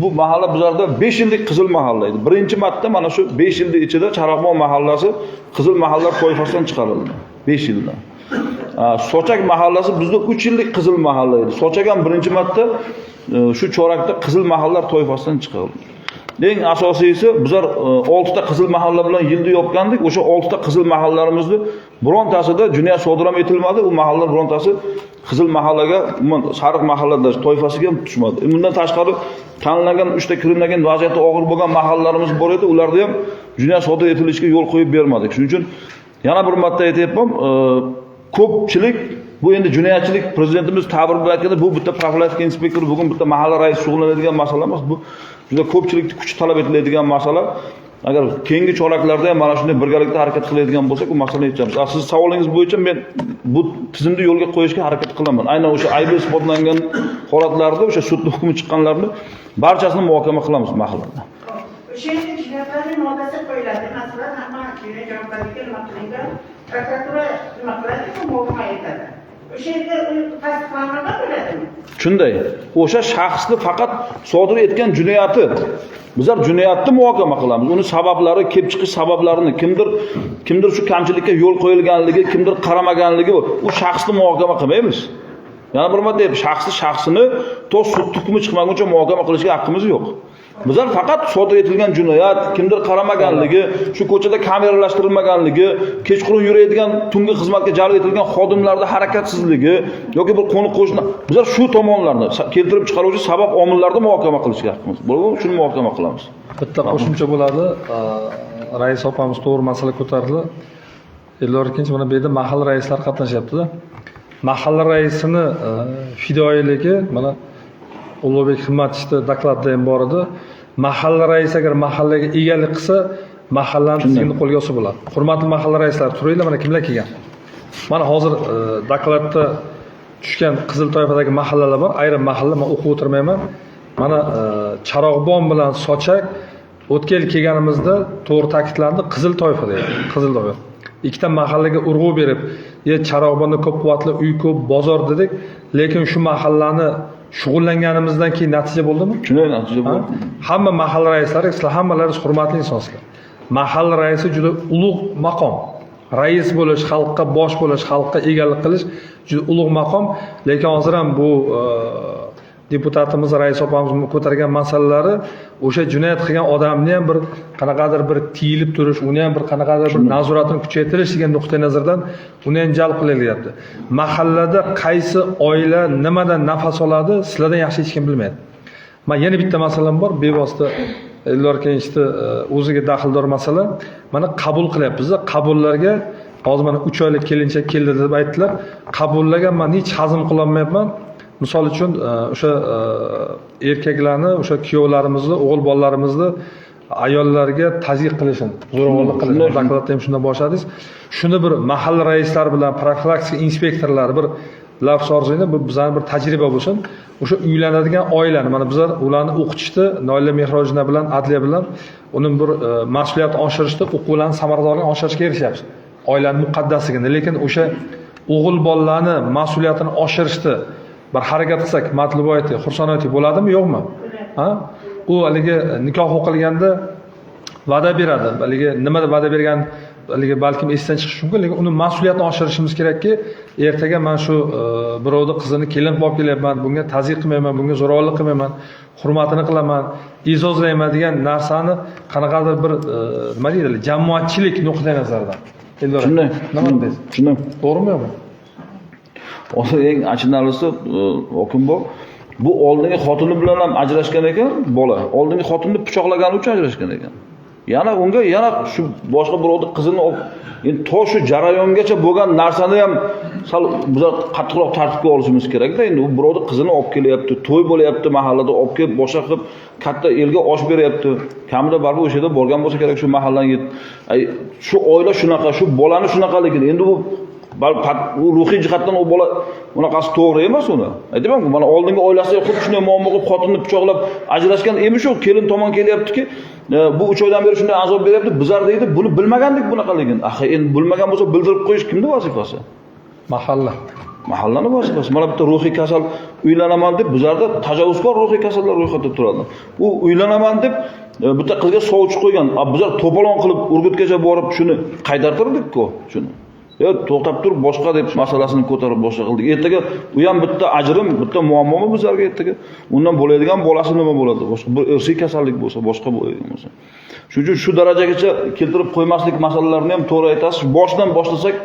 [SPEAKER 8] bu mahalla bizlarda 5 yillik qizil mahalla edi. Birinchi marta mana shu 5 yillik ichida Charog'bon mahallasi qizil mahallalar toifasidan chiqarildi. 5 yilda. Sochak mahallasi bizda 3 yillik qizil mahalla edi. Sochak ham birinchi marta shu chorakda qizil mahallalar toifasidan chiqarildi. Eng asosiysi bizlar 6 ta qizil mahalla bilan yilni yopgandik. O'sha 6 ta qizil mahallalarimizni birontasida jinoyat sodir ham etilmadi. U mahallalar birontasi qizil mahallaga, sariq mahallalar toifasiga ham tushmadi. Bundan tashqari tanlangan 3 ta kirimlagan vaziyati og'ir bo'lgan mahallalarimiz bor edi. Ularda ham jinoyat sodir etilishiga yo'l qo'yib bermadik. Shuning uchun yana bir marta aytayapman, ko'pchilik bu endi jinoyatchilik prezidentimiz ta'bir bilan aytganda bu bitta profilaktika inspektori, bugun bitta mahalla raisi shug'ullanadigan masala emas. Bu juda ko'pchilikning kuch talab etiladigan masala. Agar keyingi choraklarda ham mana shunday birgalikda harakat qiladigan bo'lsak, bu masalani yechamiz. Siz savolingiz bo'yicha men bu tizimni yo'lga qo'yishga harakat qilaman. Aynan o'sha aybi isbotlangan holatlarda o'sha sud hukmi chiqqanlarni barchasini muhokama qilamiz mahallada.
[SPEAKER 9] O'sha jinoyatlarning moddasi qo'yiladi. Masalan, hamma jinoyat javobgarligiga nima qilingan, prokuratura nima qiladi, muhokama etadi. O'sha yerda tasdiqlanmagan bo'ladimi?
[SPEAKER 8] Shunday. O'sha shaxsni faqat sodir etgan jinoyati. Bizlar jinoyatni muhokama qilamiz. Uni sabablari, kelib chiqish sabablarini, kimdir shu kamchilikka yo'l qo'yilganligi, kimdir qaramaganligi bor. U shaxsni muhokama qilmaymiz. Yana bir marta aytib, shaxsini to sud hukmi chiqmaguncha muhokama qilishga haqqimiz yo'q. Bizlar faqat sodir etilgan jinoyat, kimdir qaramaganligi, shu ko'chada kameralashtirilmaganligi, kechqurun yuradigan tungi xizmatga jalb etilgan xodimlarda harakatsizligi yoki bir qo'ni qo'shni, bizlar shu tomonlarni keltirib chiqaruvchi sabab omillarni muhokama qilishga haqqimiz bor. Shuni muhokama qilamiz.
[SPEAKER 2] Bitta qo'shimcha bo'ladi. Rais opamiz to'g'ri masala ko'tardi. Ellar ikkinchi mana bu yerda mahalla raislari qatnashyapti-da. Mahalla raisini fidoyiligi mana Ulug'bek Himmatchida dokladda ham bor edi. Mahalla raisi agar mahallaga egalik qilsa, mahallani tizimini qo'lga olsa bo'ladi. Hurmatli mahalla raislari, turinglar, mana kimlar kelgan. Mana hozir dokladda tushgan qizil toifadagi mahallalar bor. Ayrim mahalla men o'qib o'tirmayman. Mana Charog'bon bilan Sochak o'tgan yil kelganimizda to'g'ri ta'kidlandi, qizil toifada edi. Qizil toifa. Ikkita mahallaga urg'u berib, Charog'bonda ko'p quvvatli uy ko'p, bozor dedik, lekin shu mahallani shug'ullanganimizdan keyin natija bo'ldimi?
[SPEAKER 8] Shunday natija bo'ldi.
[SPEAKER 2] Hamma mahalla raislari, sizlar hammalaringiz hurmatli insonsizlar. Mahalla raisi juda ulug' maqom. Rais bo'lish, xalqqa bosh bo'lish, xalqqa egalik qilish juda ulug' maqom, lekin hozir ham bu deputatimiz rais opamiz ko'targan masalalari o'sha jinoyat qilgan odamni ham bir qanaqadir bir tiyilib turish, uni ham bir qanaqadir bir nazoratini kuchaytirish degan nuqtai nazardan uni ham jalb qilyapti. Mahallada qaysi oila nimadan nafas oladi, sizlardan yaxshi hech kim bilmaydi. Men yana bitta masalam bor, bevosita Ellar kengashida o'ziga daxldor masala. Mana qabul qilyapmiz. Qabullarga hozir mana 3 oylik kelinchak keldi deb aytdilar. Qabullarga men hech hazm qila olmayapman. Misol uchun o'sha erkaklarni, o'sha kuyovlarimizni, o'g'il bolalarimizni ayollarga tazyiq qilishini, zo'ravonlik qilishini dokladda ham shundan boshladingiz. Shuni bir mahalla raislari bilan profilaktika inspektorlari bir lafz orzuyini, bu bizning bir tajriba bo'lsin. O'sha uylanadigan oilani, mana bizlar ularni o'qitishda, Noila Mehrojina bilan, Adliya bilan uning bir mas'uliyatni oshirishda, o'quvlarning samaradorligini oshirishga erishyapmiz. Oilaning muqaddasligini, lekin o'sha o'g'il bolalarni mas'uliyatini oshirishda bir harakat qilsak, Matluboyevga, Xursanoyevga bo'ladimi, yo'qmi? Ha? U haligi nikoh o'qilganda va'da beradi. Haligi nimada va'da bergan haligi balkim esdan chiqishi mumkin, lekin uni mas'uliyatini oshirishimiz kerakki, ertaga men shu birovni qizini kelin qilib olib kelyapman, bunga ta'zir qilmayman, bunga zo'ravonlik qilmayman, hurmatini qilaman, e'zozlayman degan narsani qanaqadir bir nima deydi, jamoatchilik nuqtai nazaridan.
[SPEAKER 8] Shunday.
[SPEAKER 2] Nima deysiz?
[SPEAKER 8] Shunday.
[SPEAKER 2] To'g'rimi yo'qmi?
[SPEAKER 8] Hozir eng achinarlisi hokim bor. Bu oldingi xotini bilan ham ajrashgan ekan, bola. Oldingi xotinni pichoqlagani uchun ajrashgan ekan. Yana unga yana shu boshqa birovning qizini olib, endi to shu jarayongacha bo'lgan narsani ham sal bizlar qattiqroq tartibga olishimiz kerak-da. Endi u birovning qizini olib kelyapti, to'y bo'lyapti, mahallada olib kelib boshqa qilib katta elga osh beryapti. Kamida baribir o'sha yerda borgan bo'lsa kerak shu mahallaga. Shu oila shunaqa, shu bolani shunaqaligini. Endi bu ruhiy jihatdan u bola bunaqasi to'g'ri emas uni. Aytayman-ku, mana oldingi oilasiga xuddi shunday muammo qilib xotinni pichoqlab ajrashgan emish u kelin tomon kelyaptiki, bu 3 oydan beri shunday azob beryapti, bizlar deydi, buni bilmagandik bunaqaligini. Axir endi bilmagan bo'lsa bildirib qo'yish kimning vazifasi?
[SPEAKER 2] Mahalla.
[SPEAKER 8] Mahallani vazifasi. Mana bitta ruhiy kasal uylanaman deb bizlarda tajovuzkor ruhiy kasallar ro'yxatda turadi. U uylanaman deb bitta qizga sovchi qo'ygan. Bizlar to'polon qilib Urgutgacha borib shuni qaytartirdik-ku, shuni. To'xtab turib boshqa deb masalasini ko'tarib boshqa qildik. Ertaga u ham bitta ajrim, bitta muammomi bizlarga ertaga. Undan bo'ladigan bolasi nima bo'ladi? Boshqa bir irsiy kasallik bo'lsa, boshqa bo'ladigan bo'lsa. Shuning uchun shu darajagacha keltirib qo'ymaslik masalalarini ham to'g'ri aytasiz. Boshdan boshlasak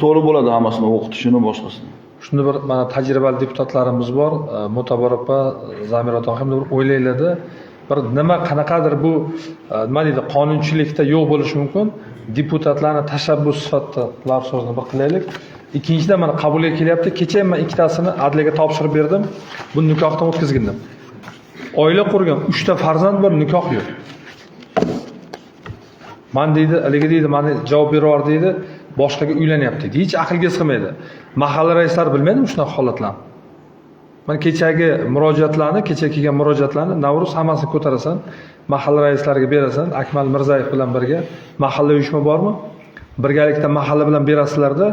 [SPEAKER 8] to'g'ri bo'ladi hammasini o'qitishini boshqasini.
[SPEAKER 2] Shunda bir mana tajribali deputatlarimiz bor, Mo'tabar opa, Zamira opa bir o'ylaylardi. Bir nima qanaqadir bu nima deydi, qonunchilikda yo'q bo'lishi mumkin. Deputatlarni tashabbus sifatida ular so'zni bir qilaylik. Ikkinchidan mana qabulga kelyapti. Kecha men ikkitasini adliyaga topshirib berdim. Bu nikohdan o'tkazgandim. Oila qurgan, 3 ta farzand bor, nikoh yo'q. Men deydi, haligi deydi, meni javob beraver deydi, boshqaga uylanyapti deydi. Hech aqlga sig'maydi. Mahalla raislari bilmaydimi shunaqa holatlarni? Mana kechagi murojaatlarni, kecha kelgan murojaatlarni Navruz hammasini ko'tarasan, mahalla raislariga berasan, Akmal Mirzayev bilan birga mahalla uyushma bormi? Birgalikda mahalla bilan berasizlarda,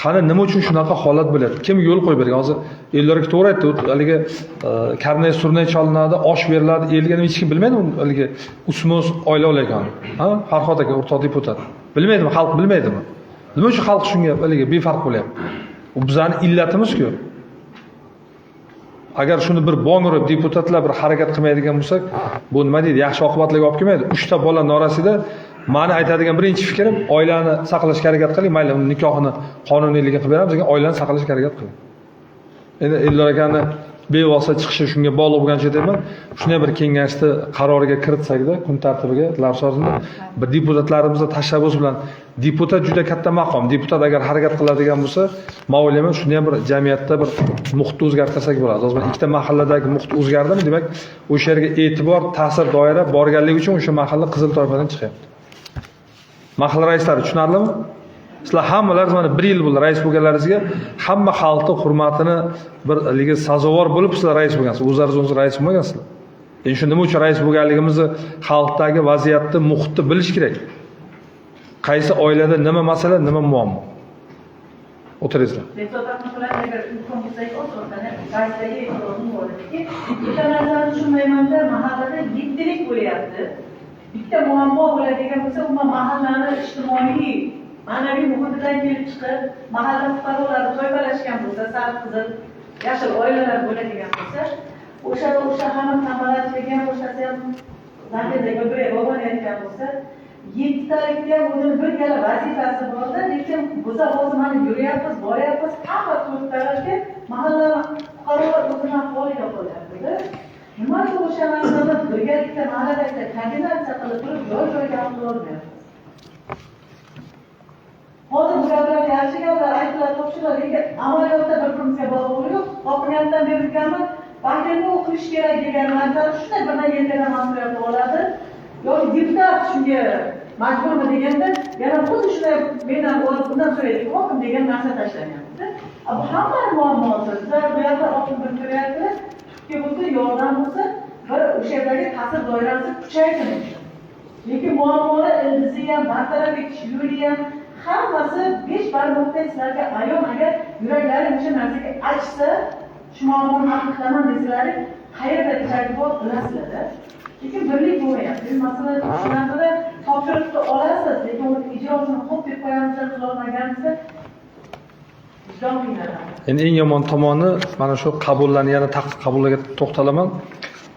[SPEAKER 2] qani nima uchun shunaqa holat bo'ladi? Kim yo'l qo'yib bergan? Hozir ellarga to'g'ri aytdi, haligi karnay surnay cholinadi, osh beriladi, elga hech kim bilmaydimi haligi Usmos oila olagan. Ha? Farhod aka o'rtoq deputat. Bilmaydimi, xalq bilmaydimi? Nima uchun xalq shunga haligi befarq bo'lyapti? Bu bizning illatimiz-ku. Agar shuni bir bong'irib deputatlar bir harakat qilmaydigan bo'lsak, bu nima deydi, yaxshi oqibatlarga olib kelmaydi. 3 ta bola norasida meni aytadigan birinchi fikrim, oilani saqlashga harakat qiling, mayli uni nikohini qonuniyligini qilib beramiz, lekin oilani saqlashga harakat qiling. Endi Eldor akani bevosita chiqishi shunga bog'liq bo'lgancha deyman, shunday bir kengashni qaroriga kiritsakda, kun tartibiga larsozini bir deputatlarimizni tashabbus bilan, deputat juda katta maqom. Deputat agar harakat qiladigan bo'lsa, men o'ylayman, shuni ham bir jamiyatda bir muhitni o'zgartirsak bo'ladi. Hozir ikkita mahalladagi muhit o'zgardimi, demak, o'sha yerga e'tibor, ta'sir doira borganligi uchun o'sha mahalla qizil toifadan chiqyapti. Mahalla raislari tushunarlimi? Sizlar hammalaringiz mana 1 yil bo'ldi rais bo'lganlaringizga, hamma xalqning hurmatini bir ligi sazovor bo'lib sizlar rais bo'lgansiz. O'zlaringiz rais bo'lmagansizlar. Endi shu nima uchun rais bo'lganligimizni xalqdagi vaziyatni, muhitni bilish kerak. Qaysi oilada nima masala, nima muammo? O'tiringizlar.
[SPEAKER 5] Deputatlar bilan agar imkon bo'lsa, o'tirganda raislarga e'tirozim bo'ladiki, bitta narsani tushunmaymanda, mahallada yettilik bo'lyapti. Bitta muammo bo'ladigan bo'lsa, umuman mahallani ijtimoiy ma'naviy muhitidan kelib chiqib, mahalla fuqarolari to'ybalashgan bo'lsa, sariq qizil, yashil oilalar bo'ladigan bo'lsa, o'sha hamma tamalashgan o'shasi ham zamirdaga bir bobon aytgan bo'lsa, 7 talikda o'zini bir gala vazifasi borda, lekin biz hozir mana yuryapmiz, boryapmiz, hamma 4 tarafga mahalla fuqarolar o'zini ahvoliga qo'yapti. Nimaga o'sha narsani birgalikda mahallada koordinatsiya qilib turib, joy-joyga olib hozir bu gaplar yaxshi gaplar, aytlar, topshirlar, lekin amaliyotda bir-birimizga bog'liq yo'q. Hokimiyatdan berilganmi, bandlikni o'qish kerak degan narsani shunday birdan yelkadan mas'uliyat oladi. Yoki deputat shunga majburmi deganda, yana xuddi shunday mendan olib bundan so'raydik, hokim degan narsa tashlanyapti. Bu hamma muammosi. Sizlar bu yerda hokim bir ko'ryaptilar, tutga bo'lsa, yordam bo'lsa, bir o'sha yerdagi ta'sir doirasi kuchaysin. Lekin muammolar ildizi ham, bartaraf etish yo'li ham hammasi 5 barmoqda sizlarga ayon. Agar yuraklaring o'sha narsaga achsa, shu muammoni hal qilaman desalar, qayerda ichaki bor bilasizlar. Lekin birlik bo'lmayapti. Masalan, shunaqada topshiriqni olasiz, lekin uni ijrosini xo'p deb qo'yamizlar, qilolmaganimizda vijdon qiynaladi.
[SPEAKER 2] Endi eng yomon tomoni mana shu qabullarni yana qabullarga to'xtalaman.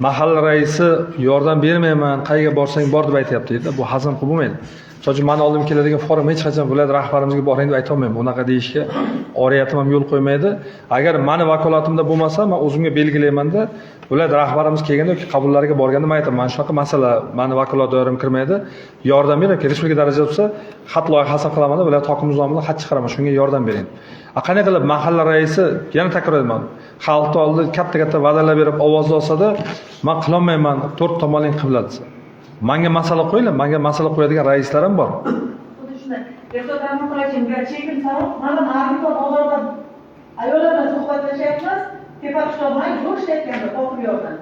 [SPEAKER 2] Mahalla raisi yordam bermayman, qayerga borsang bor deb aytayapti deydi. Bu hazm qilib bo'lmaydi. Chunki men oldim keladigan forum hech qachon viloyat rahbarimizga boring deb ayta olmayman. Bunaqa deyishga oriyatim ham yo'l qo'ymaydi. Agar meni vakolatimda bo'lmasa, men o'zimga belgilaymanda, viloyat rahbarimiz kelganda yoki qabullarga borganda men aytaman, mana shunaqa masala meni vakolat doiram kirmaydi. Yordam bering, respublika darajasida bo'lsa, xat loyihasi qilaman, viloyat hokimi nomidan xat chiqaraman, shunga yordam bering. Qanday qilib mahalla raisi, yana takrorlayman, xalq oldida katta-katta va'dalar berib ovozni olsa-da, men qilolmayman, to'rt tomonning qiblasi desa. Menga masala qo'yinglar, menga masala qo'yadigan raislar ham bor.
[SPEAKER 5] Xuddi shunday. Deputatlarni qilachimga chekim sanoq, mana ma'rifat bozorda ayollar bilan suhbatlashyapmiz. Tepa qishloqdan yo'q ishlayotganda topib yordam.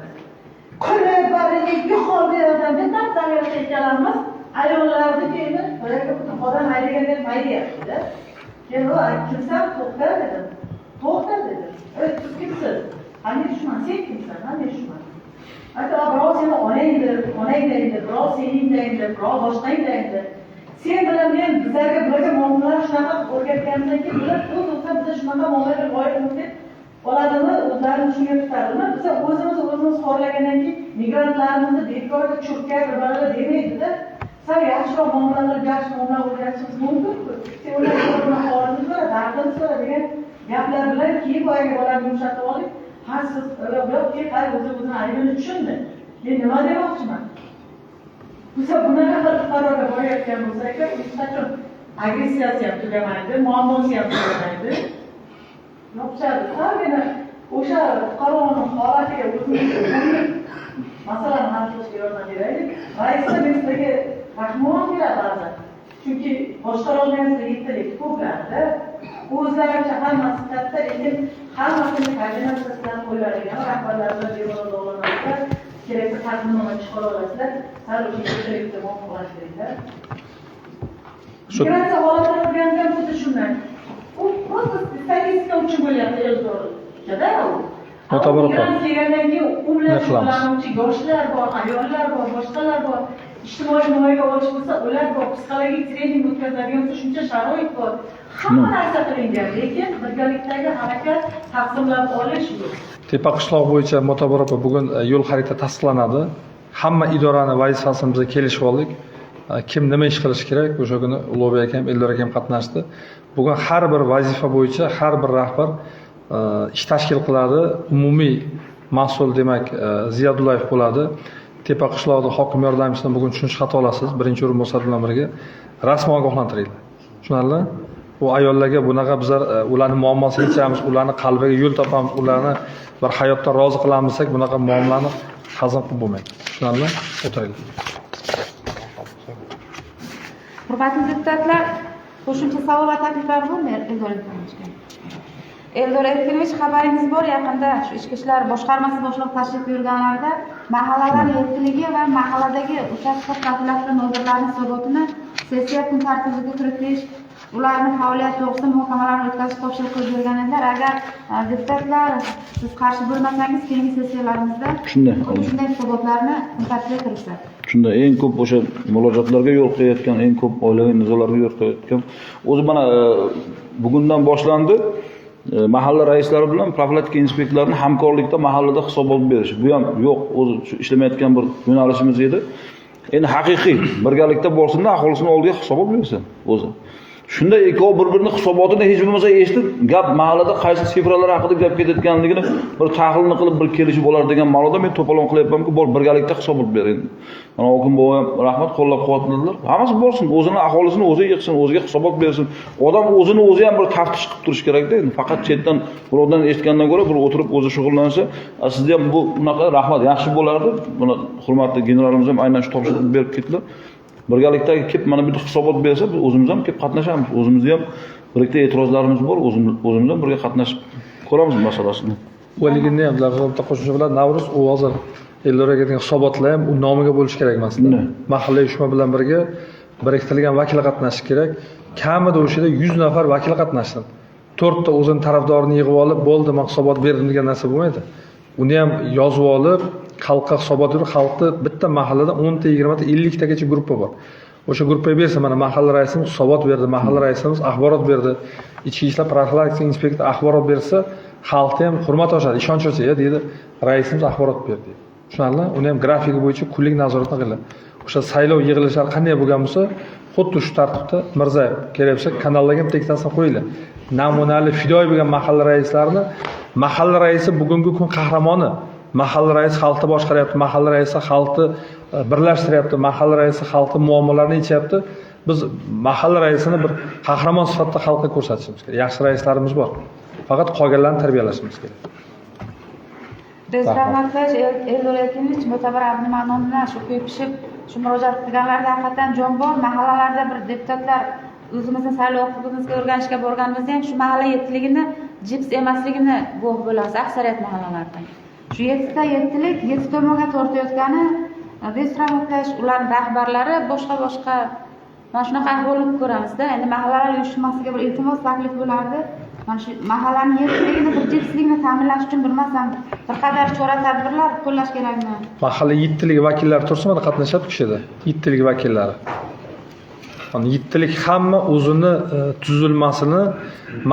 [SPEAKER 5] Qo'llar bariga yuqori yordam deb narsalar aytganamiz. Ayollarni keyin boyaga odam haydaganda haydayapti-da. Keyin u kimsan to'xta dedim. To'xta dedim. Siz kimsiz? Qanday dushman? Sen kimsan? Qanday dushman? Hatta birov seni onangdir, birov seningdir, birov boshqangdir. Sen bilan men bizlarga birga muomalalar shunaqa o'rgatgandan keyin ular o'z-o'zidan biza shunaqa muomalaga qoyil bo'lib oladimi, o'zlarini shunga tutadimi? Biza o'zimiz xohlagandan keyin migrantlarimizni bekorga cho'kka birbalada demaydi-da. Sal yaxshiroq muomalalar, yaxshi muomala o'rgatishimiz mumkin-ku. Sen ularga holimiz bor, dardimiz bor degan gaplar bilan keyin boyaga bolani yumshatib olib, ha siz yo'q, qay o'zini aybini tushundi. Men nima demoqchiman? Biza bunaqa qilib qarorga borayotgan bo'lsak, uchun agressiyasi ham tugamaydi, muammosi ham tugamaydi. Yopishadi. Salgina o'sha fuqaroning holatiga o'zimiz masalani hal qilishga yordam beraylik. Raislar bizga rahmon beradi ba'zan. Chunki boshqarolmaymizda yettalik ko'plarda o'zlaricha hammasi katta, lekin hammasini koordinatsiyasidan qo'yiladigan rahbarlar bilan bemalol bog'lanadilar. Kerakli taqdimnoma chiqara olasizlar. Sal o'sha yettalikda muammolar keraklar. Migratsiya holatlari bilan ham xuddi shunday. U просто statistika uchun bo'lyapti Eldoradada. Migrant kelgandan keyin u bilan shug'ullanuvchi yoshlar bor, ayollar bor, boshqalar bor. Ijtimoiy olish bo'lsa, ular bor, psixologik trening o'tkazadigan shuncha sharoit bor. Hamma narsa qilingan, lekin birgalikdagi harakat taqsimlab olish yo'q.
[SPEAKER 2] Tepa qishloq bo'yicha Motabor opa bugun yo'l xaritasi tasdiqlanadi. Hamma idorani vazifasini biz kelishib oldik. Kim nima ish qilish kerak, o'sha kuni Ulug'bek akam, Eldor akam qatnashdi. Bugun har bir vazifa bo'yicha har bir rahbar ish tashkil qiladi. Umumiy mas'ul demak Ziyodullayev bo'ladi. Tepa qishloqda hokim yordamchisidan bugun tushunish xato olasiz. Birinchi o'rinbosar bilan birga rasman ogohlantiringlar. Tushunarli? Bu ayollarga bunaqa bizlar ularni muammosini yechamiz, ularni qalbiga yo'l topamiz, ularni bir hayotdan rozi qilamiz desak, bunaqa muammolarni hazm qilib bo'lmaydi. Tushunarli? O'tiringlar.
[SPEAKER 1] Hurmatli deputatlar, qo'shimcha savol va takliflar bormi? Eldor Erkinovich, xabaringiz bor, yaqinda shu ichki ishlar boshqarmasi boshliq tashrif buyurganlarida mahallalar erkinligi va mahalladagi uchastka profilaktika nozirlarining hisobotini sessiya kun tartibiga kiritish, ularning faoliyati to'g'risida muhokamalarni o'tkazish topshiriq qilib bergan edilar. Agar deputatlar siz qarshi bo'lmasangiz, keyingi sessiyalarimizda shunday hisobotlarni kun tartibiga kiritsak.
[SPEAKER 8] Shunda eng ko'p o'sha murojaatlarga yo'l qo'yayotgan, eng ko'p oilaviy nizolarga yo'l qo'yayotgan o'zi mana bugundan boshlandi. Mahalla raislari bilan profilaktika inspektorlarining hamkorlikda mahallada hisobot berish. Bu ham yo'q, o'zi ishlamayotgan bir yo'nalishimiz edi. Endi haqiqiy birgalikda borsinda aholisini oldiga hisobot bersa o'zi. Shunda ikkovi bir-birini hisobotini hech bo'lmasa eshitib, gap mahallada qaysi sifralar haqida gap ketayotganligini bir tahlilni qilib bir kelishib olar degan ma'noda men to'polon qilyapmanki, bor birgalikda hisobot bering. Mana hokim bobo ham rahmat qo'llab-quvvatladilar. Hammasi borsin, o'zini aholisini o'zi yig'sin, o'ziga hisobot bersin. Odam o'zini o'zi ham bir taftish qilib turish kerak-da. Endi faqat chetdan birovdan eshitgandan ko'ra bir o'tirib o'zi shug'ullansa, sizda ham bu bunaqa rahmat yaxshi bo'lardi. Buni hurmatli generalimiz ham aynan shu topshiriqni berib ketdilar. Birgalikda kelib mana bu hisobot bersa, biz o'zimiz ham kelib qatnashamiz. O'zimizda ham birlikda e'tirozlarimiz bor, o'zimiz ham birga qatnashib ko'ramiz masalasini.
[SPEAKER 2] O'ligini ham bitta qo'shimcha bilan Navruz u hozir Eldoraga degan hisobotlar ham u nomiga bo'lish kerak emasda. Mahalla uyushma bilan birga biriktirilgan vakil qatnashishi kerak. Kamida o'shida 100 nafar vakil qatnashsin. 4 ta o'zini tarafdorini yig'ib olib, bo'ldi, men hisobot berdim degan narsa bo'lmaydi. uni ham yozib olib, xalqqa hisobot berib, xalqni bitta mahallada 10 ta, 20 ta, 50 tagacha gruppa bor. O'sha gruppaga bersa, mana mahalla raisimiz hisobot berdi, mahalla raisimiz axborot berdi, ichki ishlar profilaktika inspektori axborot bersa, xalqda ham hurmat oshadi, ishonch oshadi, deydi, raisimiz axborot berdi. Tushunarli? Uni ham grafiki bo'yicha kunlik nazoratni qiladi. O'sha saylov yig'ilishlari qanday bo'lgan bo'lsa, xuddi shu tartibda Mirzayev kerak bo'lsa kanallarga ham tektasini qo'yinglar. Namunali fidoyi bo'lgan mahalla raislarini, mahalla raisi bugungi kun qahramoni. Mahalla raisi xalqni boshqaryapti, mahalla raisi xalqni birlashtiryapti, mahalla raisi xalqni muammolarini yechyapti. Biz mahalla raisini bir qahramon sifatida xalqqa ko'rsatishimiz kerak. Yaxshi raislarimiz bor. Faqat qolganlarni tarbiyalashimiz kerak.
[SPEAKER 1] Biz rahmatlash Eldor Erkinovich mo'tabar abdulla nomidan shu ko'pishib shu murojaat qilganlarda haqiqatan jon bor. Mahallalarda bir deputatlar o'zimizni saylov huquqimizga o'rganishga borganimizda ham shu mahalla yettiligini jips emasligini guvoh bo'lamiz aksariyat mahallalarda. Shu 7lik 7 tomonga tortayotgani biz rahmatlash ularning rahbarlari boshqa mana shunaqa ahvolni ko'ramizda. Endi mahallalar uyushmasiga bir iltimos taklif bo'lardi. Mana shu mahallaning yettiligini bir jipsligini ta'minlash uchun bilmasam bir qadar chora-tadbirlar qo'llash kerakmi?
[SPEAKER 2] Mahalla yettiligi vakillari tursa, mana qatnashadi kishida. Yettiligi vakillari. Mana yettilik hamma o'zini tuzilmasini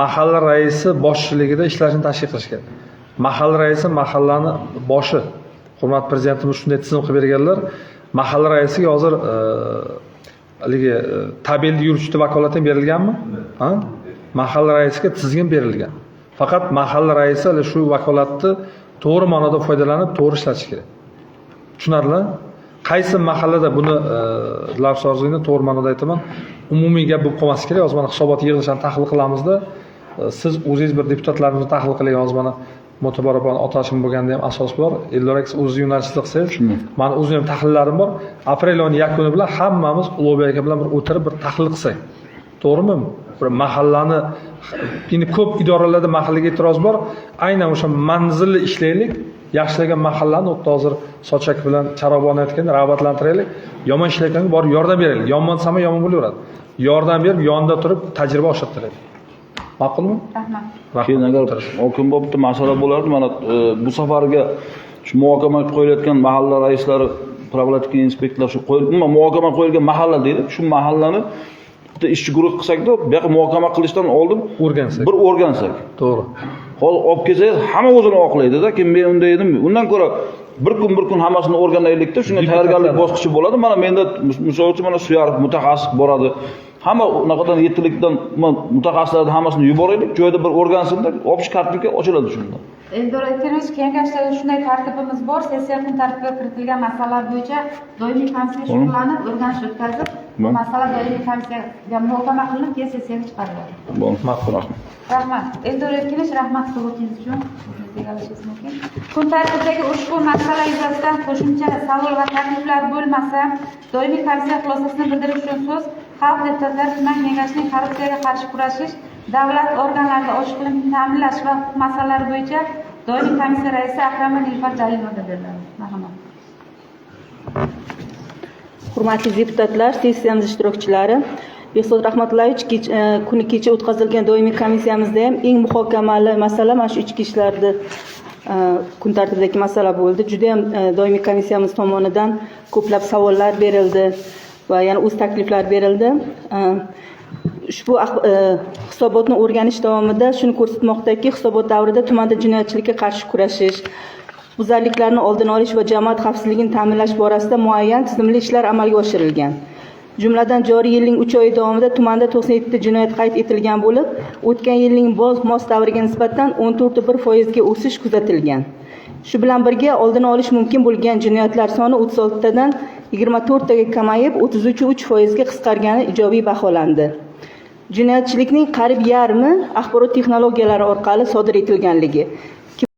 [SPEAKER 2] mahalla raisi boshchiligida ishlashni tashkil qilish kerak. Mahalla raisi mahallani boshi. Hurmat prezidentimiz shunday tizim qilib berganlar. Mahalla raisiga hozir haligi tabelni yurishda vakolatdan berilganmi? Ha? Mahalla raisiga tizim berilgan. Faqat mahalla raisi shu vakolatni to'g'ri ma'noda foydalanib, to'g'ri ishlatish kerak. Tushunarli? Qaysi mahallada buni lafz orzuyini to'g'ri ma'noda aytaman, umumiy gap bo'lib qolmasi kerak. Hozir mana hisobot yig'ilishini tahlil qilamizda, siz o'zingiz bir deputatlarimizni tahlil qilgan hozir mana mo'tabar opani otashim bo'lganda ham asos bor. Eldor aka o'z yo'nalishida qilsangiz, mana o'zim ham tahlillarim bor. Aprel oyi yakuni bilan hammamiz Ulug'bek aka bilan bir o'tirib bir tahlil qilsak. To'g'rimi? Bir mahallani endi ko'p idoralarda mahallaga e'tiroz bor. Aynan o'sha manzilli ishlaylik. Yaxshilagan mahallani o'tda hozir Sochak bilan Charoboni aytganda rag'batlantiraylik. Yomon ishlayotganga borib yordam beraylik. Yomon sama yomon bo'laveradi. Yordam berib, yonida turib tajriba oshirtiraylik. Ma'qulmi?
[SPEAKER 1] Rahmat.
[SPEAKER 8] Keyin agar hokim bo'lib bitta masala bo'lardi, mana bu safarga shu muhokama qo'yilayotgan mahalla raislari, profilaktika inspektorlar shu muhokama qo'yilgan mahalla deydi. Shu mahallani bitta ishchi guruh qilsak-da, bu yoqqa muhokama qilishdan oldin o'rgansak.
[SPEAKER 2] To'g'ri.
[SPEAKER 8] Hozir olib kelsangiz hamma o'zini oqlaydi-da, keyin men unday edim. Undan ko'ra bir kun hammasini o'rganaylik-da, shunga tayyorgarlik bosqichi bo'ladi. Mana menda misol uchun mana Suyarov mutaxassis boradi. Hamma unaqadan yettilikdan mutaxassislarni hammasini yuboraylik, joyda bir o'rgansin-da, opish kartochka ochiladi shunda.
[SPEAKER 1] Eldor Erkinovich, kengashda shunday tartibimiz bor. Sessiya kun tartibiga kiritilgan masalalar bo'yicha doimiy komissiya shug'ullanib, o'rganish o'tkazib, bu masala doimiy komissiyaga muhokama qilinib, keyin sessiyaga chiqariladi.
[SPEAKER 8] Ma'qul.
[SPEAKER 1] Rahmat. Eldor Erkinovich, rahmat hisobotingiz uchun. Egallashingiz mumkin. Kun tartibidagi ushbu masala yuzasidan qo'shimcha savol va takliflar bo'lmasa, doimiy komissiya xulosasini bildirish uchun so'z Xalq deputatlari tuman kengashining korrupsiyaga qarshi kurashish, davlat organlarida ochiqlikni ta'minlash va huquq masalalari bo'yicha doimiy komissiya raisi Akramov Nilufar Jalilovga beriladi. Marhamat.
[SPEAKER 7] Hurmatli deputatlar, sessiyamiz ishtirokchilari, Behzod Rahmatullayevich kuni kecha o'tkazilgan doimiy komissiyamizda ham eng muhokamali masala mana shu ichki ishlarda kun tartibidagi masala bo'ldi. Juda ham doimiy komissiyamiz tomonidan ko'plab savollar berildi va yana o'z takliflar berildi. Ushbu hisobotni o'rganish davomida shuni ko'rsatmoqdaki, hisobot davrida tumanda jinoyatchilikka qarshi kurashish, buzarliklarni oldini olish va jamoat xavfsizligini ta'minlash borasida muayyan tizimli ishlar amalga oshirilgan. Jumladan joriy yilning 3 oyi davomida tumanda 97 ta jinoyat qayd etilgan bo'lib, o'tgan yilning mos davriga nisbatan 14.1% ga o'sish kuzatilgan. Shu bilan birga oldini olish mumkin bo'lgan jinoyatlar soni 36 tadan 24 taga kamayib, 33.3% ga qisqargani ijobiy baholandi. Jinoyatchilikning qariyb yarmi axborot texnologiyalari orqali sodir etilganligi,